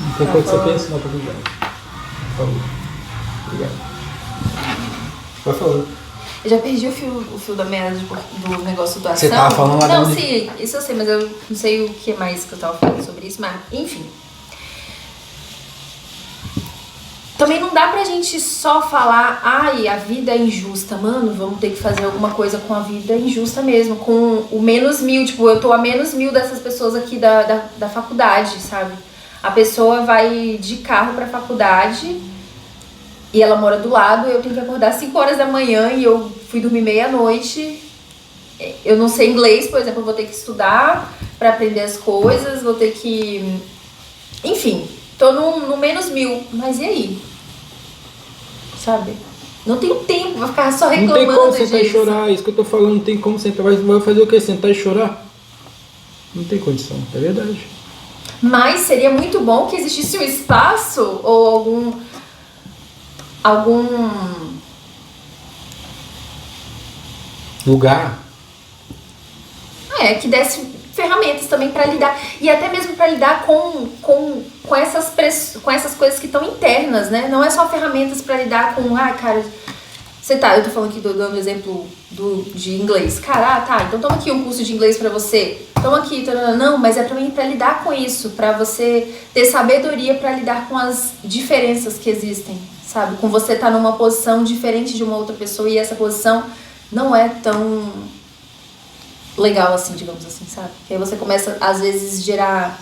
Não tem coisa que você pensa, não dá pra usar. Por favor. Obrigado. Vai falando. Eu já perdi o fio da meada do negócio da ação. Você tava falando lá Não, sim, isso eu sei, mas eu não sei o que mais que eu tava falando sobre isso, mas enfim. Também não dá pra gente só falar, a vida é injusta, mano, vamos ter que fazer alguma coisa com a vida injusta mesmo, com o -1000, tipo, eu tô a -1000 dessas pessoas aqui da faculdade, sabe? A pessoa vai de carro pra faculdade e ela mora do lado, eu tenho que acordar às 5 horas da manhã e eu fui dormir meia-noite. Eu não sei inglês, por exemplo, eu vou ter que estudar pra aprender as coisas, vou ter que... Enfim, tô no -1000, mas e aí? Sabe? Não tenho tempo, vai ficar só reclamando disso. Não tem como sentar e chorar, isso que eu tô falando, não tem como sentar. Vai fazer o quê? Sentar e chorar? Não tem condição, é verdade. Mas seria muito bom que existisse um espaço ou algum lugar que desse ferramentas também para lidar, e até mesmo para lidar com essas coisas que estão internas, né? Não é só ferramentas para lidar com, cara, eu tô falando aqui, dando exemplo de inglês. Cara, tá, então toma aqui um curso de inglês pra você. Toma aqui, não, mas é pra lidar com isso, pra você ter sabedoria pra lidar com as diferenças que existem, sabe? Com você estar numa posição diferente de uma outra pessoa e essa posição não é tão legal assim, digamos assim, sabe? Porque aí você começa, às vezes, gerar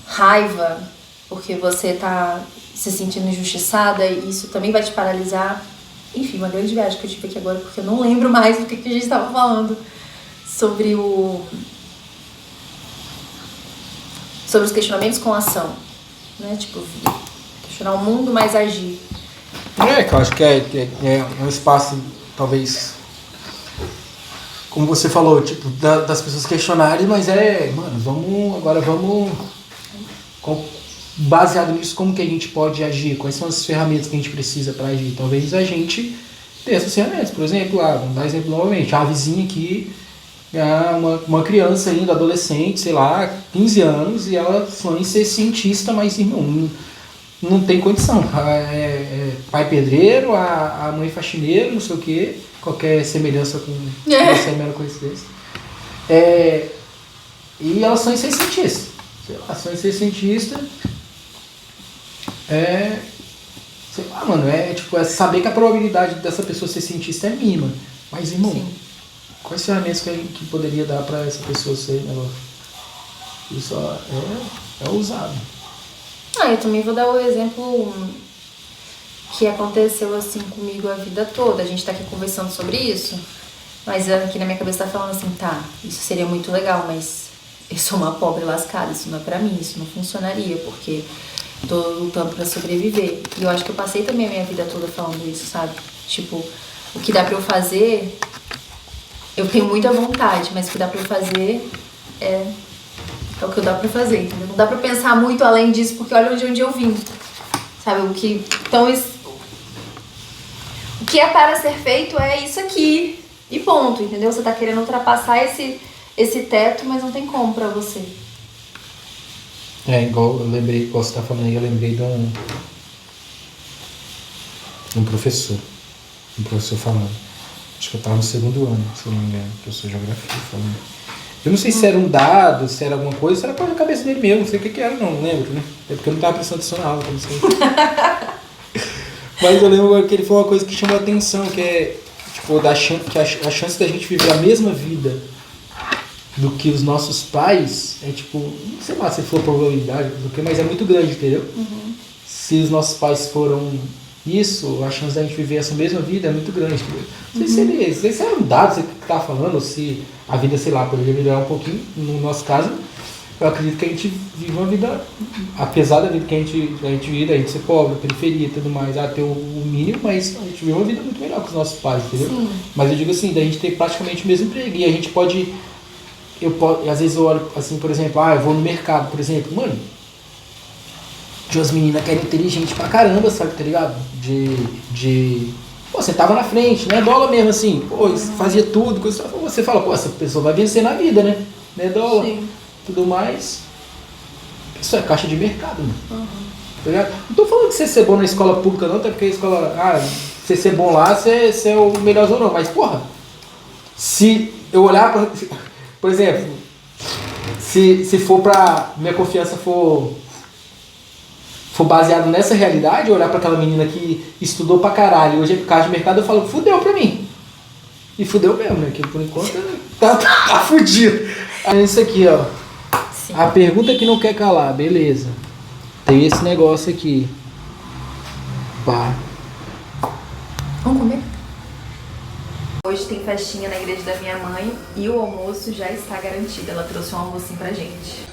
raiva porque você tá se sentindo injustiçada e isso também vai te paralisar. Enfim, uma grande viagem que eu tive aqui agora, porque eu não lembro mais do que a gente estava falando sobre os questionamentos com ação, né? Tipo, questionar o mundo, mas agir. Que eu acho que é um espaço, talvez, como você falou, tipo, das pessoas questionarem, mas vamos, baseado nisso, como que a gente pode agir, quais são as ferramentas que a gente precisa para agir. Talvez a gente tenha essas ferramentas, por exemplo, vamos dar exemplo novamente, a vizinha aqui, uma criança ainda, adolescente, sei lá, 15 anos, e ela sonha em ser cientista, mas não tem condição. Pai pedreiro, a mãe faxineiro, não sei o quê, qualquer semelhança com essa mera coincidência. E ela sonha em ser cientista. Sei lá, sonha em ser cientista. Sei lá, mano, é saber que a probabilidade dessa pessoa ser cientista é mínima. Mas, irmão, sim, quais ferramentas que poderia dar pra essa pessoa ser negócio? Isso é ousado. Eu também vou dar o exemplo que aconteceu assim comigo a vida toda. A gente tá aqui conversando sobre isso, mas aqui na minha cabeça tá falando assim, isso seria muito legal, mas eu sou uma pobre lascada, isso não é pra mim, isso não funcionaria, porque tô lutando pra sobreviver. E eu acho que eu passei também a minha vida toda falando isso, sabe? Tipo, o que dá pra eu fazer, eu tenho muita vontade, mas o que dá pra eu fazer é o que dá pra fazer, entendeu? Não dá pra pensar muito além disso, porque olha de onde eu vim, sabe? O que é para ser feito é isso aqui, e ponto, entendeu? Você tá querendo ultrapassar esse teto, mas não tem como pra você. Igual eu lembrei, igual você tá falando aí, eu lembrei de um professor falando. Acho que eu tava no segundo ano, se eu não me engano, professor de geografia falando. Eu não sei se era um dado, se era alguma coisa, se era coisa na cabeça dele mesmo, não sei o que era, não lembro, né? É porque eu não tava prestando atenção na aula, não sei. Mas eu lembro que ele falou uma coisa que chamou a atenção, que é, tipo, a chance da gente viver a mesma vida do que os nossos pais é, tipo, não sei lá se for probabilidade, mas é muito grande, entendeu? Uhum. Se os nossos pais foram isso, a chance da gente viver essa mesma vida é muito grande, entendeu? Não sei se era um dado, você que tá falando, ou se a vida, sei lá, poderia melhorar um pouquinho, no nosso caso, eu acredito que a gente vive uma vida, apesar da vida que a gente vive, a gente ser pobre, periferia e tudo mais, ter o mínimo, mas a gente vive uma vida muito melhor que os nossos pais, entendeu? Sim. Mas eu digo assim, da gente ter praticamente o mesmo emprego, e a gente pode, às vezes eu olho assim, por exemplo, eu vou no mercado, por exemplo, mano, de umas meninas que eram inteligentes pra caramba, sabe, tá ligado? Pô, você tava na frente, né? Dólar mesmo, assim, pô, fazia tudo, coisa, você fala, pô, essa pessoa vai vencer na vida, né? Né, dólar, sim, tudo mais. Isso é caixa de mercado, mano. Uhum. Tá ligado? Não tô falando que você ser bom na escola pública, não, até porque a escola, você ser bom lá, você é o melhorzão, não. Mas, porra, se eu olhar pra, por exemplo, se for pra, minha confiança for baseado nessa realidade, eu olhar pra aquela menina que estudou pra caralho e hoje é caixa de mercado, eu falo, fudeu pra mim. E fudeu mesmo, né? Que por enquanto tá fudido. Aí isso aqui, ó. Sim. A pergunta que não quer calar, beleza. Tem esse negócio aqui. Pá. Vamos comer? Hoje tem festinha na igreja da minha mãe e o almoço já está garantido. Ela trouxe um almocinho pra gente.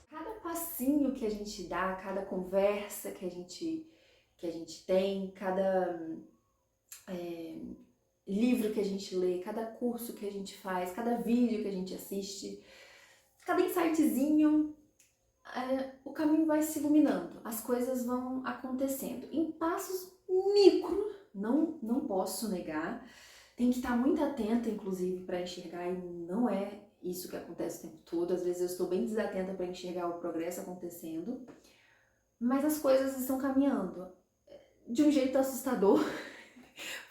Cada passinho que a gente dá, cada conversa que a gente tem, cada livro que a gente lê, cada curso que a gente faz, cada vídeo que a gente assiste, cada insightzinho, o caminho vai se iluminando, as coisas vão acontecendo em passos não posso negar. Tem que estar muito atenta, inclusive, para enxergar, e não é isso que acontece o tempo todo. Às vezes eu estou bem desatenta para enxergar o progresso acontecendo, mas as coisas estão caminhando de um jeito assustador,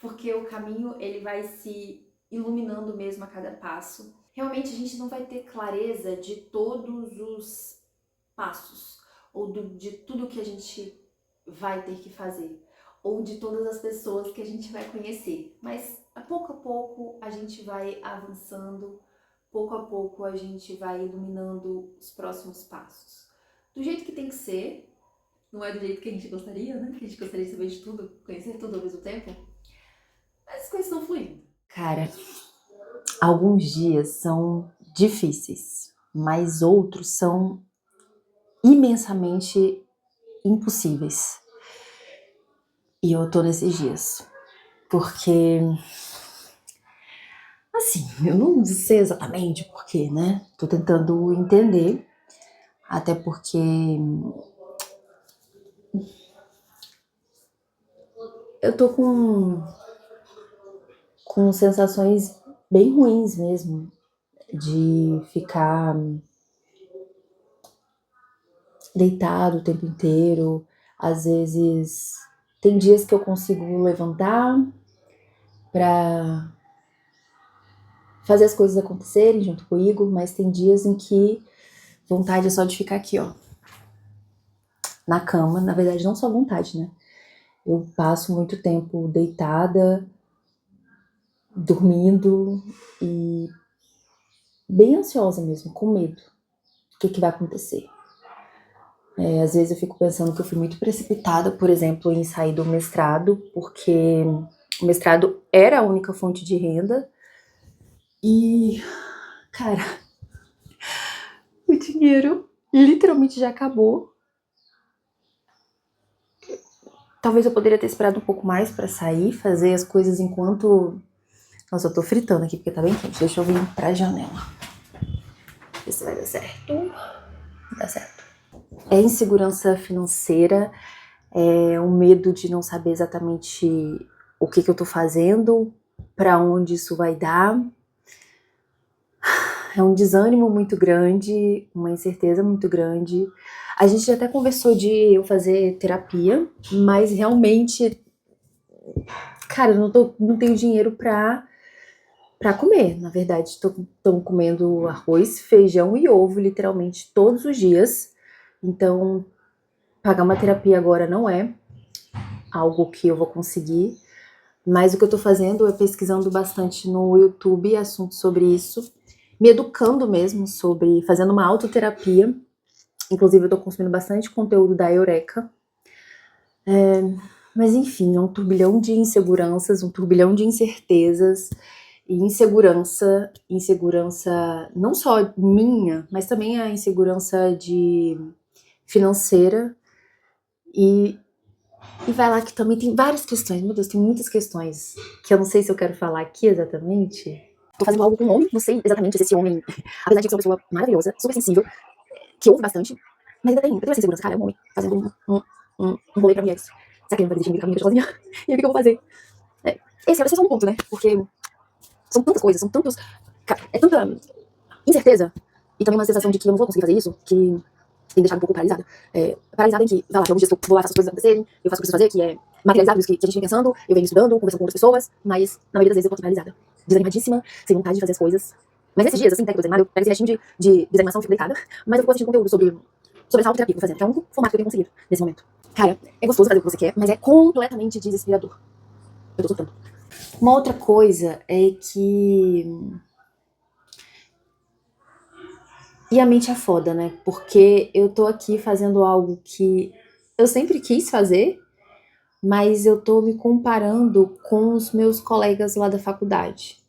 porque o caminho ele vai se iluminando mesmo a cada passo. Realmente a gente não vai ter clareza de todos os passos, ou de tudo que a gente vai ter que fazer, ou de todas as pessoas que a gente vai conhecer. Mas a pouco a gente vai avançando, pouco a pouco a gente vai iluminando os próximos passos. Do jeito que tem que ser, não é do jeito que a gente gostaria, né? Que a gente gostaria de saber de tudo, conhecer tudo ao mesmo tempo. Mas as coisas estão fluindo. Cara, alguns dias são difíceis, mas outros são imensamente impossíveis. E eu tô nesses dias. Porque, assim, eu não sei exatamente porquê, né? Tô tentando entender. Até porque eu tô com sensações bem ruins mesmo. De ficar deitado o tempo inteiro. Às vezes, tem dias que eu consigo levantar pra fazer as coisas acontecerem junto comigo, mas tem dias em que vontade é só de ficar aqui, ó, na cama. Na verdade, não só vontade, né? Eu passo muito tempo deitada, dormindo e bem ansiosa mesmo, com medo. O que vai acontecer? Às vezes eu fico pensando que eu fui muito precipitada, por exemplo, em sair do mestrado, porque o mestrado era a única fonte de renda. E, cara, o dinheiro literalmente já acabou. Talvez eu poderia ter esperado um pouco mais pra sair, fazer as coisas enquanto... Nossa, eu tô fritando aqui porque tá bem quente. Deixa eu vir pra janela. Ver se vai dar certo. Dá certo. É insegurança financeira, é um medo de não saber exatamente o que eu tô fazendo, pra onde isso vai dar. É um desânimo muito grande, uma incerteza muito grande. A gente já até conversou de eu fazer terapia, mas realmente, cara, eu não tenho dinheiro pra comer. Na verdade, estou comendo arroz, feijão e ovo, literalmente, todos os dias. Então, pagar uma terapia agora não é algo que eu vou conseguir. Mas o que eu tô fazendo é pesquisando bastante no YouTube assuntos sobre isso, me educando mesmo sobre, fazendo uma autoterapia. Inclusive eu tô consumindo bastante conteúdo da Eureka. Mas enfim, é um turbilhão de inseguranças, um turbilhão de incertezas e insegurança não só minha, mas também a insegurança financeira. E vai lá que também tem várias questões, meu Deus, tem muitas questões que eu não sei se eu quero falar aqui exatamente. Tô fazendo algo com um homem, não sei exatamente se esse homem, apesar de ser uma pessoa maravilhosa, super sensível, que ouve bastante, mas ainda tem essa insegurança, cara, é um homem fazendo um rolê pra mulheres. Será que ele não vai deixar de caminho sozinha? E aí o que eu vou fazer? Esse é só um ponto, né? Porque são tantas coisas, é tanta incerteza e também uma sensação de que eu não vou conseguir fazer isso, que tem me deixado um pouco paralisada. Paralisada em que, vai lá, que alguns dias que eu vou lá, faço as coisas acontecerem, eu faço o que preciso fazer, que é materializado isso que a gente vem pensando, eu venho estudando, conversando com outras pessoas, mas na maioria das vezes eu tô paralisada, desanimadíssima, sem vontade de fazer as coisas. Mas nesses dias, assim, até que eu tô desanimada, eu pego esse restinho de desanimação, fico deitada, mas eu fico assistindo conteúdo sobre essa autoterapia que eu tô fazendo, que é o único formato que eu tenho conseguido nesse momento. Cara, é gostoso fazer o que você quer, mas é completamente desesperador. Eu tô surtando. Uma outra coisa é que... E a mente é foda, né? Porque eu tô aqui fazendo algo que eu sempre quis fazer, mas eu tô me comparando com os meus colegas lá da faculdade.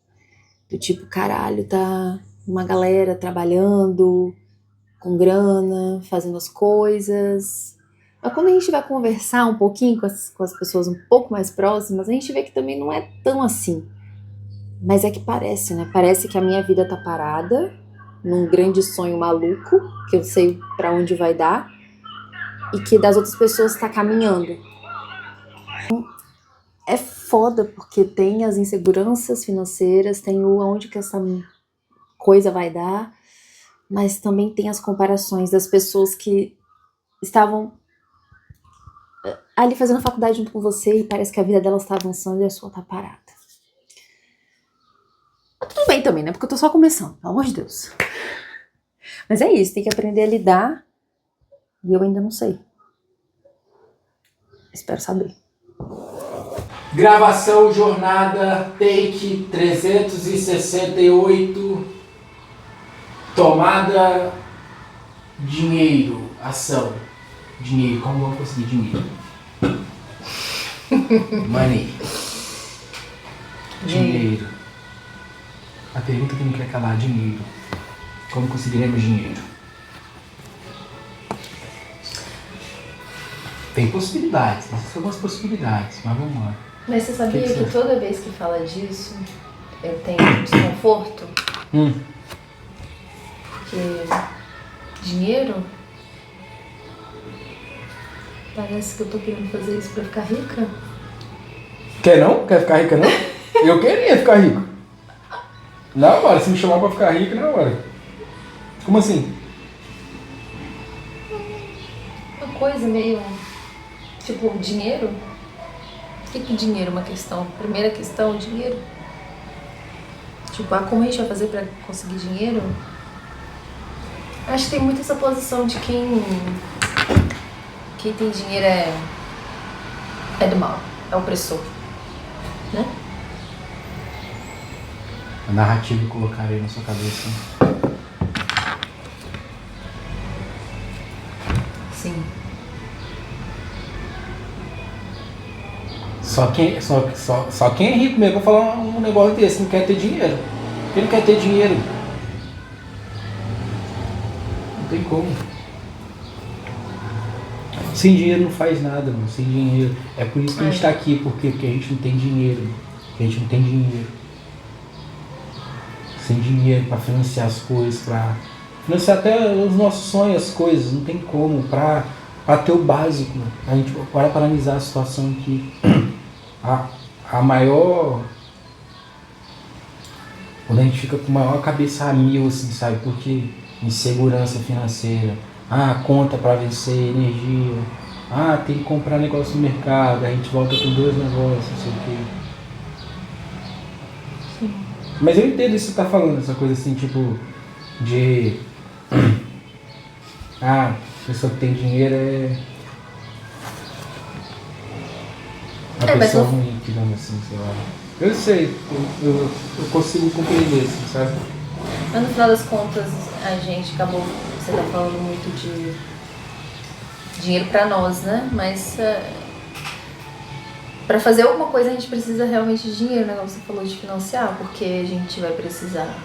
Do tipo, caralho, tá uma galera trabalhando, com grana, fazendo as coisas. Mas quando a gente vai conversar um pouquinho com as pessoas um pouco mais próximas, a gente vê que também não é tão assim. Mas é que parece, né? Parece que a minha vida tá parada, num grande sonho maluco, que eu sei pra onde vai dar, e que das outras pessoas tá caminhando. É foda. foda, porque tem as inseguranças financeiras, tem o aonde que essa coisa vai dar, mas também tem as comparações das pessoas que estavam ali fazendo faculdade junto com você e parece que a vida delas tá avançando e a sua tá parada. Mas tudo bem também, né? Porque eu tô só começando, pelo amor de Deus. Mas é isso, tem que aprender a lidar e eu ainda não sei. Espero saber. Gravação, jornada, take 368. Tomada, dinheiro, ação. Dinheiro, como vamos conseguir dinheiro? Money. Dinheiro. A pergunta que não quer calar, dinheiro. Como conseguiremos dinheiro? Tem possibilidades, existem algumas possibilidades, mas vamos lá. Mas você sabia que toda vez que fala disso, eu tenho desconforto? Porque dinheiro... Parece que eu tô querendo fazer isso pra ficar rica. Quer não? Quer ficar rica não? Eu queria ficar rico. Na hora, se me chamar pra ficar rico, na hora. Como assim? Uma coisa meio... Tipo, dinheiro? O que é dinheiro? Uma questão. Primeira questão, dinheiro. Tipo, como a gente vai fazer pra conseguir dinheiro? Acho que tem muito essa posição de quem tem dinheiro é do mal, é opressor, né? A narrativa que colocarei na sua cabeça. Sim. Só quem é rico mesmo pra falar um negócio desse, não quer ter dinheiro. Ele não quer ter dinheiro. Não tem como. Sem dinheiro não faz nada, mano. Sem dinheiro. É por isso que a gente tá aqui, porque a gente não tem dinheiro. Porque a gente não tem dinheiro. Sem dinheiro pra financiar as coisas, pra financiar até os nossos sonhos, as coisas. Não tem como. Pra ter o básico. A gente para analisar a situação aqui. A maior... Quando a gente fica com a maior cabeça a mil, assim, sabe? Porque insegurança financeira. Conta pra vencer, energia. Tem que comprar negócio no mercado. A gente volta com 2 negócios, não sei o quê. Sim. Mas eu entendo isso que você tá falando, essa coisa assim, tipo... De... a pessoa que tem dinheiro é... a pessoa ruim, digamos assim, sei lá. Eu sei, eu consigo compreender, assim, sabe? Mas no final das contas, a gente acabou... Você tá falando muito de dinheiro pra nós, né? Mas pra fazer alguma coisa a gente precisa realmente de dinheiro, né? Como você falou, de financiar, porque a gente vai precisar...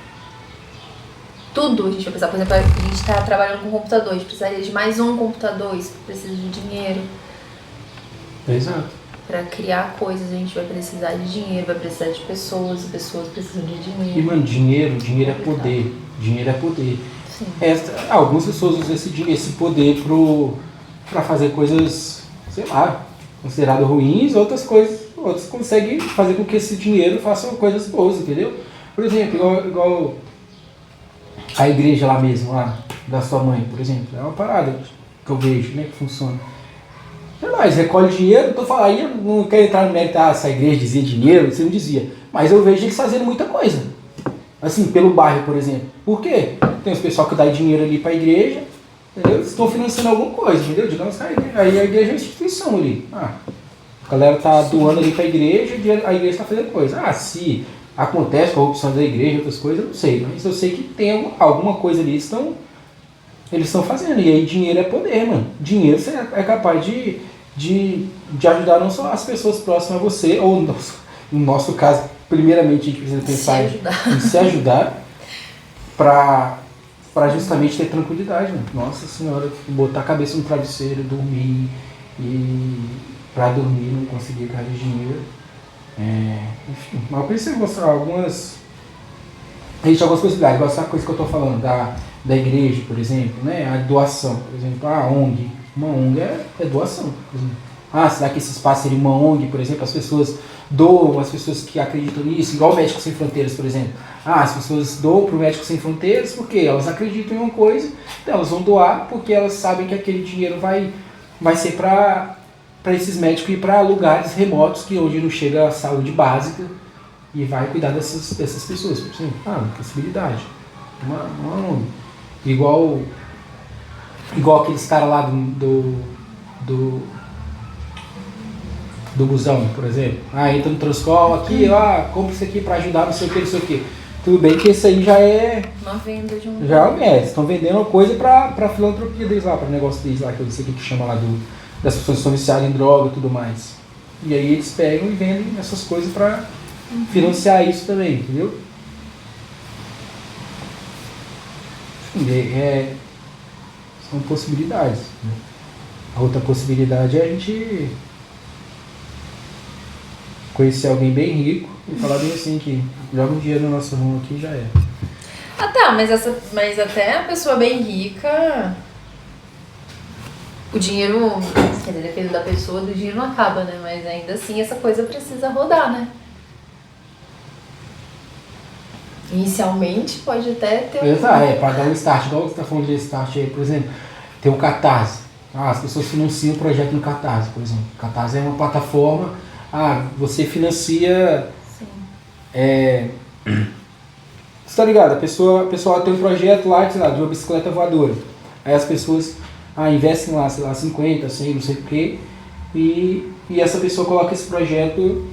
Tudo a gente vai precisar. Por exemplo, a gente tá trabalhando com computador, a gente precisaria de mais um computador, isso precisa de dinheiro. Exato. Pra criar coisas a gente vai precisar de dinheiro, vai precisar de pessoas, pessoas precisam de dinheiro. E, mano, dinheiro é poder. Dinheiro é poder. Sim. Algumas pessoas usam esse poder pra fazer coisas, sei lá, consideradas ruins, outras conseguem fazer com que esse dinheiro faça coisas boas, entendeu? Por exemplo, igual a igreja lá mesmo, lá da sua mãe, por exemplo. É uma parada que eu vejo, né, que funciona. Mas recolhe dinheiro, tô falando, aí eu não quero entrar no mérito, se a igreja dizia dinheiro, você não dizia. Mas eu vejo eles fazendo muita coisa. Assim, pelo bairro, por exemplo. Por quê? Tem os pessoal que dá dinheiro ali pra igreja, entendeu? Eles estão financiando alguma coisa, entendeu? Digamos que aí a igreja é uma instituição ali. A galera tá doando ali pra igreja, a igreja tá fazendo coisa. Se acontece corrupção da igreja, outras coisas, eu não sei. Mas eu sei que tem alguma coisa ali, eles estão fazendo. E aí dinheiro é poder, mano. Dinheiro você é capaz de ajudar não só as pessoas próximas a você, ou no nosso caso, primeiramente a gente precisa pensar em se ajudar para justamente ter tranquilidade, mano. Nossa senhora, botar a cabeça no travesseiro, dormir, e para dormir não conseguir ganhar dinheiro. Enfim, mas eu pensei em mostrar algumas possibilidades, igual essa coisa que eu tô falando, da igreja, por exemplo, né? A doação, por exemplo, a ONG. Uma ONG é doação, por exemplo. será que esse espaço seria uma ONG, por exemplo? As pessoas doam, as pessoas que acreditam nisso, igual o Médicos Sem Fronteiras, por exemplo. As pessoas doam para o Médicos Sem Fronteiras porque elas acreditam em uma coisa, então elas vão doar porque elas sabem que aquele dinheiro vai ser para esses médicos ir para lugares remotos onde não chega a saúde básica e vai cuidar dessas pessoas. Por exemplo, uma possibilidade. Uma ONG. Igual aqueles caras lá do busão, por exemplo. Entra no Transcol aqui, compra isso aqui para ajudar, não sei o que. Tudo bem que isso aí já é... Uma venda de um... Já estão vendendo uma coisa para filantropia deles lá, para negócio deles lá, que eu não sei o que chama lá das pessoas que estão viciadas em droga e tudo mais. E aí eles pegam e vendem essas coisas para financiar isso também, entendeu? São possibilidades. Né? A outra possibilidade é a gente conhecer alguém bem rico e falar bem assim que joga um dinheiro na nossa mão aqui e já é. Mas até a pessoa bem rica, o dinheiro, quer dizer, dependendo da pessoa, do dinheiro não acaba, né? Mas ainda assim essa coisa precisa rodar, né? Inicialmente pode até ter para dar um start, igual você está falando de start aí, por exemplo, tem o Catarse. As pessoas financiam o projeto no Catarse, por exemplo. O Catarse é uma plataforma, você financia... Sim. Você tá ligado? A pessoa tem um projeto lá, sei lá, de uma bicicleta voadora. Aí as pessoas investem lá, sei lá, 50, 100, não sei o quê, e essa pessoa coloca esse projeto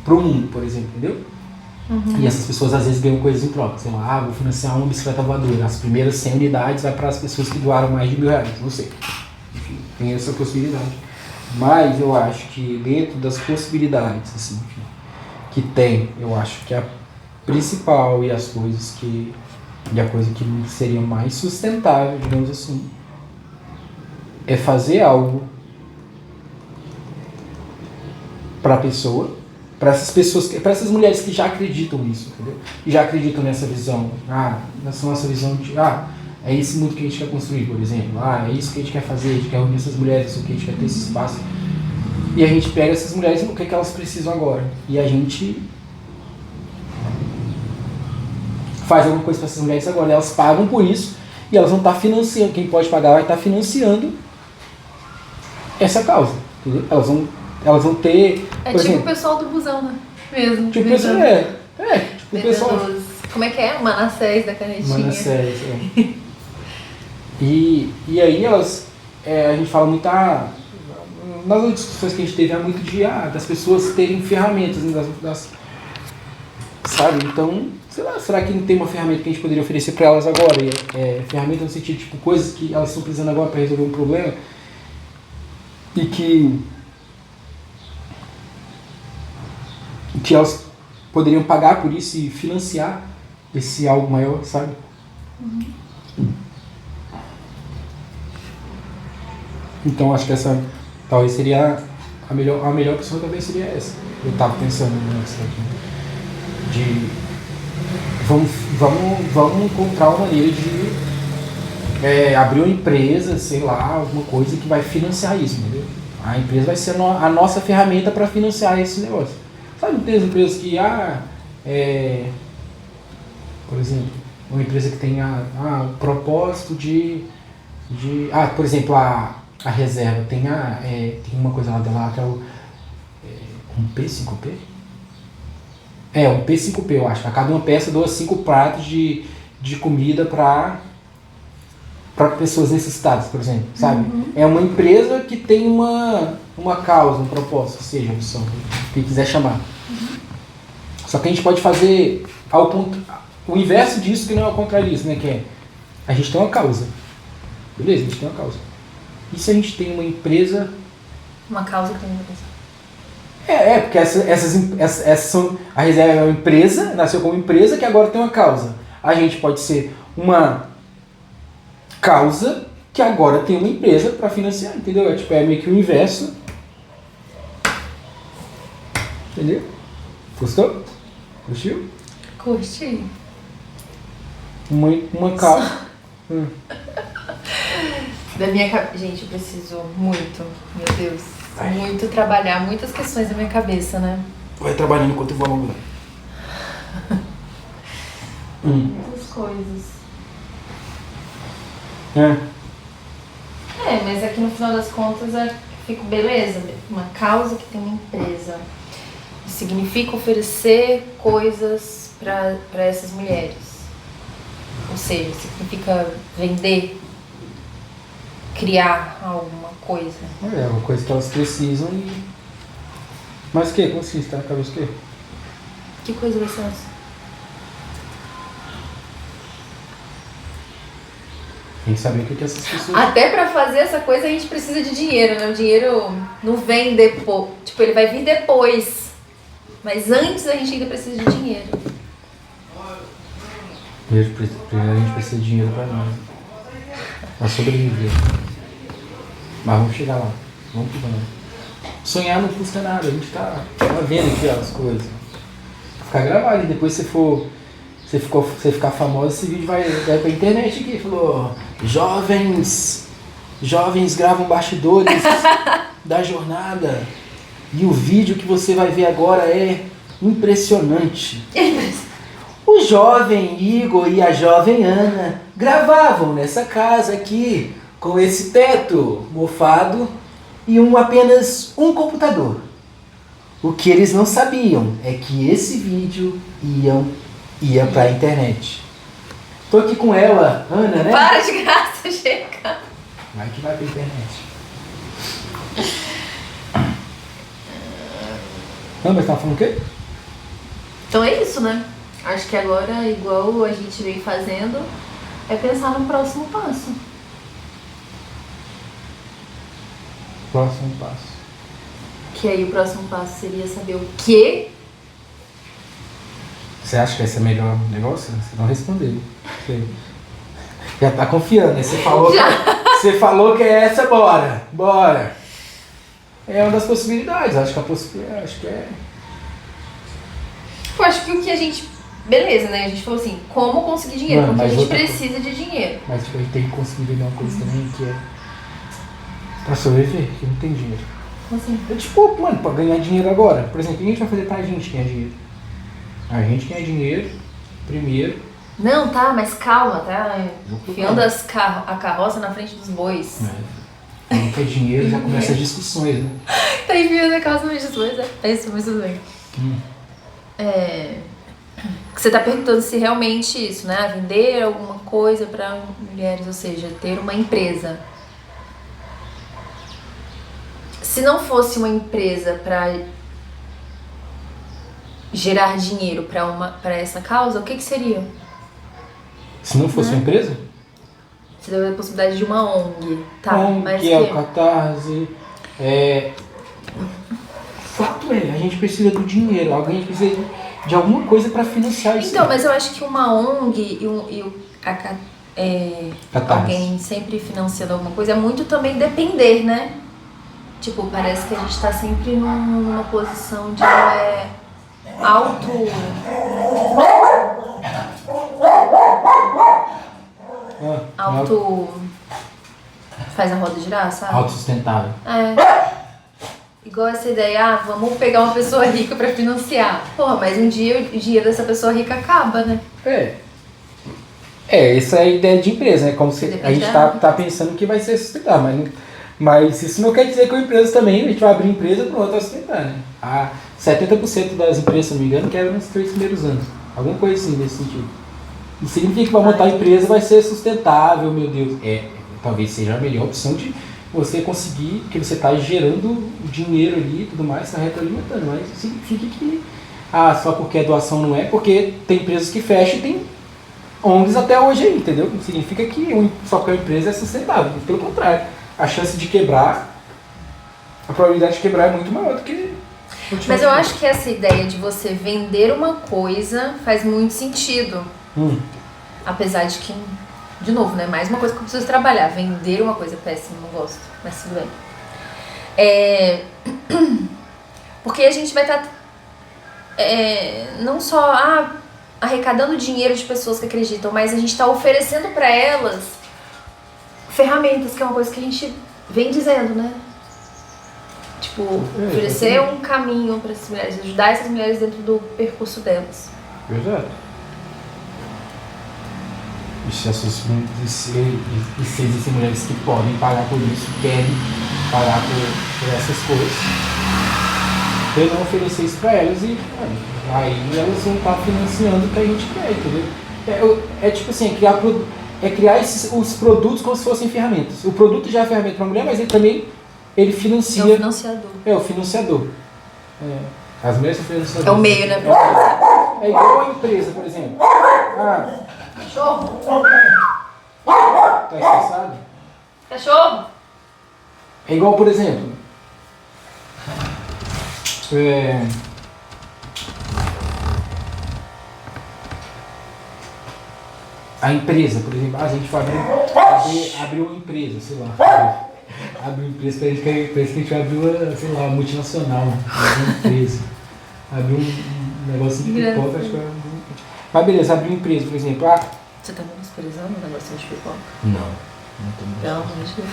pro mundo, por exemplo, entendeu? E essas pessoas às vezes ganham coisas em troca. Sei lá, vou financiar uma bicicleta voadora. As primeiras 100 unidades vai para as pessoas que doaram mais de R$1.000, não sei. Enfim, tem essa possibilidade. Mas eu acho que dentro das possibilidades assim, que tem, eu acho que a principal e a coisa que seria mais sustentável, digamos assim, é fazer algo para a pessoa, para essas pessoas, para essas mulheres que já acreditam nisso, entendeu? E já acreditam nessa visão, nessa nossa visão de, é esse mundo que a gente quer construir, por exemplo, é isso que a gente quer fazer, a gente quer unir essas mulheres, isso que a gente quer ter esse espaço. E a gente pega essas mulheres e o que elas precisam agora. E a gente faz alguma coisa para essas mulheres agora. Elas pagam por isso e elas vão estar financiando, quem pode pagar vai estar financiando essa causa, entendeu? Elas vão ter... É tipo exemplo, o pessoal do busão, né? Mesmo. Tipo o pessoal, tipo o pessoal... Como é que é? Manassés da canetinha. Manassés, E aí elas... a gente fala muito... nas outras discussões que a gente teve, é muito das pessoas terem ferramentas, né, sabe? Então, sei lá, será que não tem uma ferramenta que a gente poderia oferecer para elas agora? Ferramenta no sentido, tipo, coisas que elas estão precisando agora para resolver um problema e que elas poderiam pagar por isso e financiar esse algo maior, sabe? Então, acho que essa talvez seria a melhor opção, talvez seria essa. Eu estava pensando nisso aqui. Vamos encontrar uma maneira de abrir uma empresa, sei lá, alguma coisa que vai financiar isso, entendeu? A empresa vai ser a nossa ferramenta para financiar esse negócio. Sabe, não tem as empresas que, por exemplo, uma empresa que tem o propósito de por exemplo, a reserva, tem uma coisa lá dela que é um P5P? Um P5P, eu acho. A cada uma peça doa 5 pratos de comida para pessoas necessitadas, por exemplo, sabe? É uma empresa que tem uma causa, um propósito, seja, missão, quem quiser chamar. Só que a gente pode fazer o inverso disso, que não é ao contrário disso, né? Que é, a gente tem uma causa. Beleza, a gente tem uma causa. E se a gente tem uma empresa... Uma causa que tem uma empresa. Porque essas são... A reserva é uma empresa, nasceu como empresa, que agora tem uma causa. A gente pode ser uma causa que agora tem uma empresa para financiar, entendeu? É meio que o inverso. Entendeu? Gostou? Curtiu? Curti. Uma causa. Da minha cabeça. Gente, eu preciso muito. Meu Deus. Muito trabalhar, muitas questões na minha cabeça, né? Vai trabalhando enquanto eu vou alongando. Muitas coisas. Mas aqui no final das contas eu fico, beleza, uma causa que tem uma empresa. Significa oferecer coisas para essas mulheres. Ou seja, significa vender, criar alguma coisa. É uma coisa que elas precisam e... Mas o que? Como assim? Você tá na cabeça o quê? Que coisa vai ser essa? Tem que saber o que essas pessoas... Até pra fazer essa coisa a gente precisa de dinheiro, né? O dinheiro não vem depois. Tipo, ele vai vir depois. Mas antes a gente ainda precisa de dinheiro. Primeiro a gente precisa de dinheiro pra nós. Pra sobreviver. Mas vamos chegar lá. Vamos que vamos. Sonhar não custa nada. A gente tá vendo aqui ó, as coisas. Ficar gravado e depois você ficar famoso, esse vídeo vai pra internet aqui. Falou, jovens gravam bastidores da jornada. E o vídeo que você vai ver agora é impressionante. O jovem Igor e a jovem Ana gravavam nessa casa aqui, com esse teto mofado e apenas um computador. O que eles não sabiam é que esse vídeo ia pra internet. Tô aqui com ela, Ana, né? Para de graça, chega. Vai que vai pra internet. Não, mas tava falando o quê? Então é isso, né? Acho que agora, igual a gente vem fazendo, é pensar no próximo passo. Próximo passo. Que aí o próximo passo seria saber o quê? Você acha que esse é o melhor negócio? Você não respondeu. Você já tá confiando, né? Você falou que é essa, bora. É uma das possibilidades, acho que é. Eu acho que o que a gente... Beleza, né? A gente falou assim, como conseguir dinheiro? Mano, porque a gente outra precisa de dinheiro. Mas tipo, a gente tem que conseguir ver uma coisa também que é pra sobreviver, que não tem dinheiro. Como assim? É tipo, mano, pra ganhar dinheiro agora. Por exemplo, o que a gente vai fazer pra gente ganhar dinheiro? A gente ganha dinheiro primeiro. Não, tá, mas calma, tá? Vou com Enfiando calma. a carroça na frente dos bois. Quando quer dinheiro, já começa as discussões, né? Tá enfiando a carroça na frente dos bois, é isso, mas tudo bem. Você tá perguntando se realmente isso, né? Vender alguma coisa para mulheres, ou seja, ter uma empresa. Se não fosse uma empresa para gerar dinheiro para essa causa, o que seria? Se não fosse uma empresa? Você deu a possibilidade de uma ONG, tá? Mas que é o Catarse. Fato é, a gente precisa do dinheiro, alguém precisa de alguma coisa para financiar isso. Então, mas eu acho que uma ONG alguém sempre financiando alguma coisa é muito também depender, né? Tipo, parece que a gente tá sempre numa posição de faz a roda girar, sabe? Autossustentável. Igual essa ideia, vamos pegar uma pessoa rica pra financiar. Porra, mas um dia o dinheiro dessa pessoa rica acaba, né? Essa é a ideia de empresa, né? Como se a gente tá pensando que vai ser sustentável, mas isso não quer dizer que a empresa também, a gente vai abrir empresa para outra sustentar, né? 70% das empresas, se não me engano, quebram nos 3 primeiros anos. Alguma coisa assim nesse sentido. Isso significa que vai montar a empresa vai ser sustentável, meu Deus. Talvez seja a melhor opção de você conseguir, que você está gerando dinheiro ali e tudo mais, está retroalimentando. Mas significa que só porque a doação não é, porque tem empresas que fecham e tem ONGs até hoje aí, entendeu? Não significa que só porque a empresa é sustentável. Pelo contrário, a chance de quebrar, a probabilidade de quebrar é muito maior do que... Mas eu acho que essa ideia de você vender uma coisa faz muito sentido. Apesar de que, de novo, né? Mais uma coisa que eu preciso trabalhar. Vender uma coisa péssima, não gosto. Mas tudo bem. Porque a gente vai estar não só arrecadando dinheiro de pessoas que acreditam, mas a gente está oferecendo para elas ferramentas, que é uma coisa que a gente vem dizendo, né? Tipo, oferecer um caminho para essas mulheres, ajudar essas mulheres dentro do percurso delas. Exato. E se existem mulheres que podem pagar por isso, querem pagar por essas coisas, eu não oferecer isso para elas e aí elas vão estar financiando o que a gente quer, entendeu? É tipo assim, criar os produtos como se fossem ferramentas. O produto já é ferramenta para a mulher, mas ele também financia. É o financiador. É o financiador. As mulheres são financiadoras. É o meio, né? É igual a empresa, por exemplo. Cachorro! Tá estressado? Cachorro! É igual, por exemplo, a empresa, por exemplo, a gente vai abrir uma empresa, sei lá. Abrir uma empresa, parece que a gente vai abrir sei lá, uma multinacional, uma empresa. Abrir um negócio de pipoca, acho que vai. Mas beleza, abrir uma empresa, por exemplo. Você tá menosprezando o negocinho de pipoca? Não tô menosprezando. Pelo amor de Deus.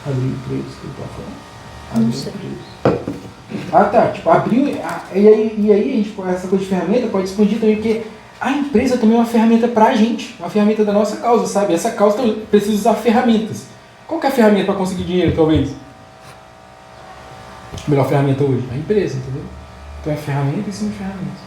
Abrir empresa, que eu tava falando? Não sei. Tá, tipo, abrir. E aí a gente, essa coisa de ferramenta pode expandir também, porque a empresa também é uma ferramenta pra gente, uma ferramenta da nossa causa, sabe? Essa causa precisa usar ferramentas. Qual que é a ferramenta para conseguir dinheiro, talvez? A melhor ferramenta hoje? A empresa, entendeu? Então é ferramenta em cima de ferramenta.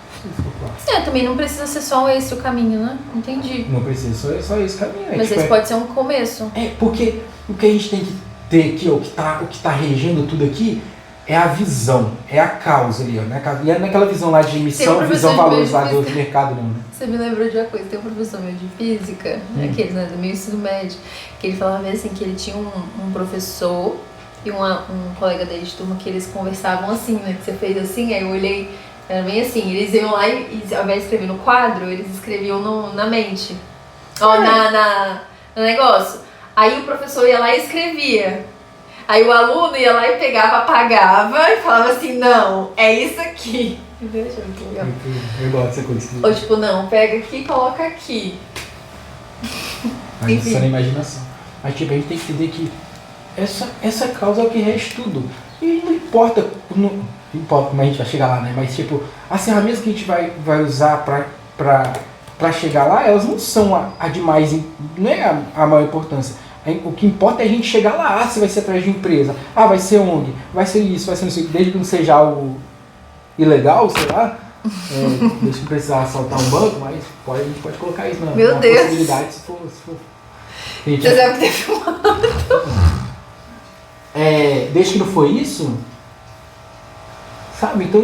Também não precisa ser só esse o caminho, né? Entendi. Não precisa só esse caminho. Mas esse pode ser um começo. Porque o que a gente tem que ter aqui, o que tá regendo tudo aqui, é a visão, é a causa ali, ó. Não é naquela visão lá de missão, visão, valores lá do mercado, não, né? Você me lembrou de uma coisa, tem um professor meu de física, aqueles, né, do meu ensino médio, que ele falava assim, que ele tinha um professor e um colega dele de turma que eles conversavam assim, né, que você fez assim, aí eu olhei, era bem assim, eles iam lá e ao invés de escrever no quadro, eles escreviam na mente, no negócio. Aí o professor ia lá e escrevia. Aí o aluno ia lá e pegava, apagava e falava assim, não, é isso aqui. Entendeu? Deixa eu ver que legal. Eu gosto dessa coisa. Ou tipo, não, pega aqui e coloca aqui. Mas isso é na imaginação. Mas tipo, a gente tem que entender que essa causa é o que rege tudo. E não importa como a gente vai chegar lá, né? Mas tipo, as ferramentas que a gente vai usar pra chegar lá, elas não são a demais, não é a maior importância. O que importa é a gente chegar lá, se vai ser através de empresa, vai ser ONG, vai ser isso, vai ser isso, desde que não seja algo ilegal, sei lá, deixa eu precisar assaltar um banco, mas a gente pode colocar isso na possibilidade se for. Você deve ter filmado. Desde que não foi isso, sabe, então,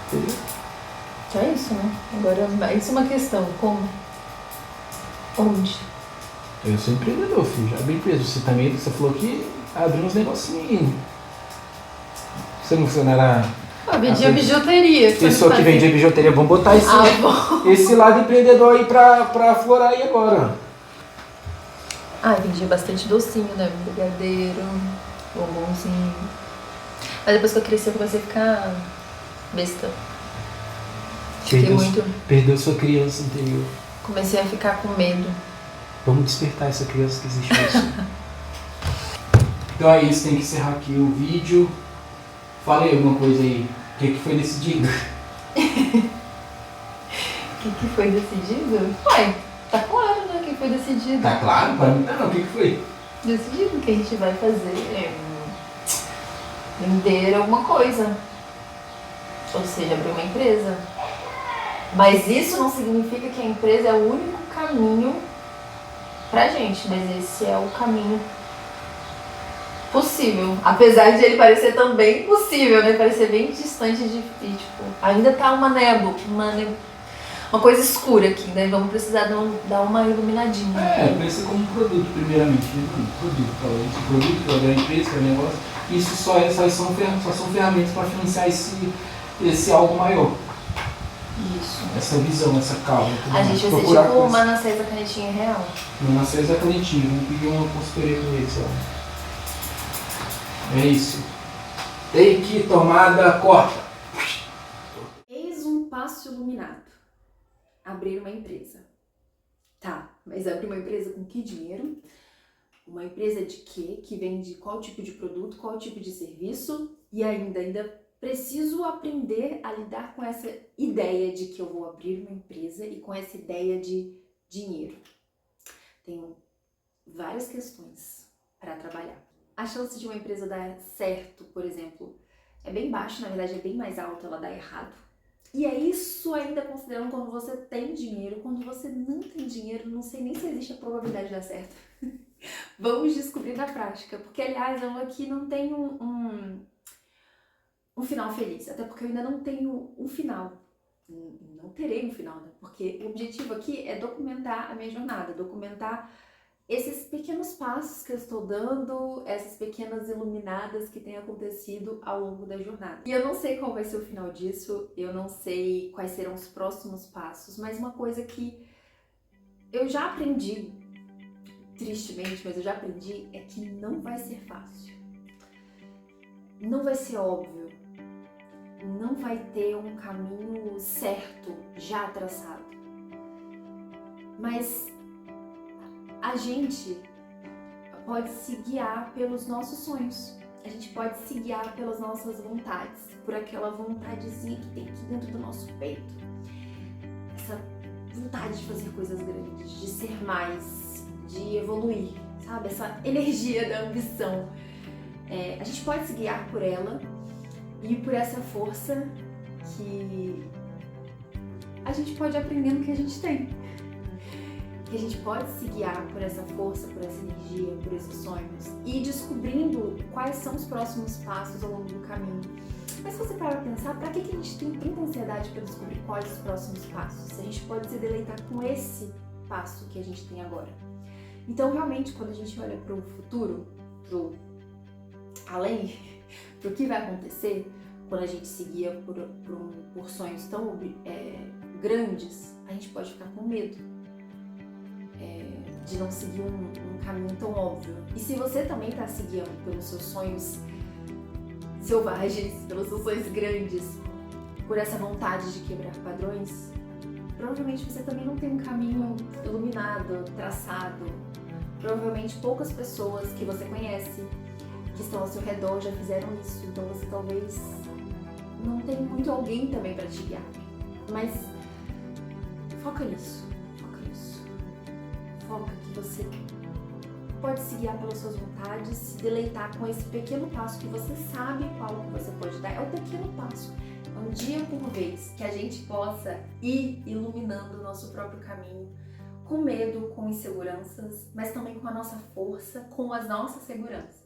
entendeu? É isso, né? Agora, isso é uma questão. Como? Onde? Eu sou empreendedor, filho. Já abri empresa. Você falou que abriu uns negocinhos. Você não funcionará. Eu vendia bijuteria. Pessoa que vendia bijuteria. Vamos botar esse lado empreendedor aí pra florar aí agora. Vendia bastante docinho, né? Brigadeiro, bombonzinho. Mas depois que eu cresci, eu comecei a ficar besta. Perdeu sua criança interior. Comecei a ficar com medo. Vamos despertar essa criança que existe nisso. Então é isso, tem que encerrar aqui o vídeo. Fala aí alguma coisa aí. O que foi decidido? O que foi decidido? Ué, tá claro, né? O que foi decidido. Tá claro? Para mim não. O que foi? Decidido que a gente vai fazer vender alguma coisa. Ou seja, abrir uma empresa. Mas isso não significa que a empresa é o único caminho pra gente, mas esse é o caminho possível. Apesar de ele parecer também possível, né? Parecer bem distante tipo, ainda tá uma névoa, uma coisa escura aqui, né? Vamos precisar dar uma iluminadinha. Pensa como um produto, primeiramente. Esse produto, que é a empresa, que é o negócio, isso só são ferramentas para financiar esse algo maior. Isso. Essa visão, essa causa. A gente vai ser tipo o Manassés da canetinha real. Manassés da canetinha, vamos pedir uma consultoria com eles, ó. É isso. Take, tomada, corta. Eis um passo iluminado. abrir uma empresa. Tá, mas abrir uma empresa com que dinheiro? Uma empresa de quê? Que vende qual tipo de produto, qual tipo de serviço? E ainda preciso aprender a lidar com essa ideia de que eu vou abrir uma empresa e com essa ideia de dinheiro. Tenho várias questões para trabalhar. A chance de uma empresa dar certo, por exemplo, é bem baixa, na verdade é bem mais alta ela dar errado. E é isso ainda considerando quando você tem dinheiro. Quando você não tem dinheiro, não sei nem se existe a probabilidade de dar certo. Vamos descobrir na prática, porque aliás eu aqui não tenho um final feliz, até porque eu ainda não tenho um final. Não terei um final, né? Porque o objetivo aqui é documentar a minha jornada, documentar esses pequenos passos que eu estou dando, essas pequenas iluminadas que têm acontecido ao longo da jornada. E eu não sei qual vai ser o final disso, eu não sei quais serão os próximos passos, mas uma coisa que eu já aprendi, tristemente, mas eu já aprendi, é que não vai ser fácil. Não vai ser óbvio. Não vai ter um caminho certo, já traçado. Mas a gente pode se guiar pelos nossos sonhos. A gente pode se guiar pelas nossas vontades, por aquela vontadezinha que tem aqui dentro do nosso peito. Essa vontade de fazer coisas grandes, de ser mais, de evoluir, sabe? Essa energia da ambição. A gente pode se guiar por ela e por essa força que a gente pode aprender no que a gente tem. Que a gente pode se guiar por essa força, por essa energia, por esses sonhos e ir descobrindo quais são os próximos passos ao longo do caminho. Mas se você parar pra pensar, pra que a gente tem tanta ansiedade para descobrir quais os próximos passos? Se a gente pode se deleitar com esse passo que a gente tem agora. Então, realmente, quando a gente olha para o futuro, pro além, pro que vai acontecer, quando a gente se guia por sonhos tão grandes, a gente pode ficar com medo de não seguir um caminho tão óbvio. E se você também está se guiando pelos seus sonhos selvagens, pelos seus sonhos grandes, por essa vontade de quebrar padrões, provavelmente você também não tem um caminho iluminado, traçado. Provavelmente poucas pessoas que você conhece, que estão ao seu redor, já fizeram isso. Então você talvez não tenha muito alguém também para te guiar. Mas foca nisso. Foca que você pode se guiar pelas suas vontades, se deleitar com esse pequeno passo que você sabe qual que você pode dar. É o pequeno passo. É um dia por vez que a gente possa ir iluminando o nosso próprio caminho, com medo, com inseguranças, mas também com a nossa força, com as nossas seguranças.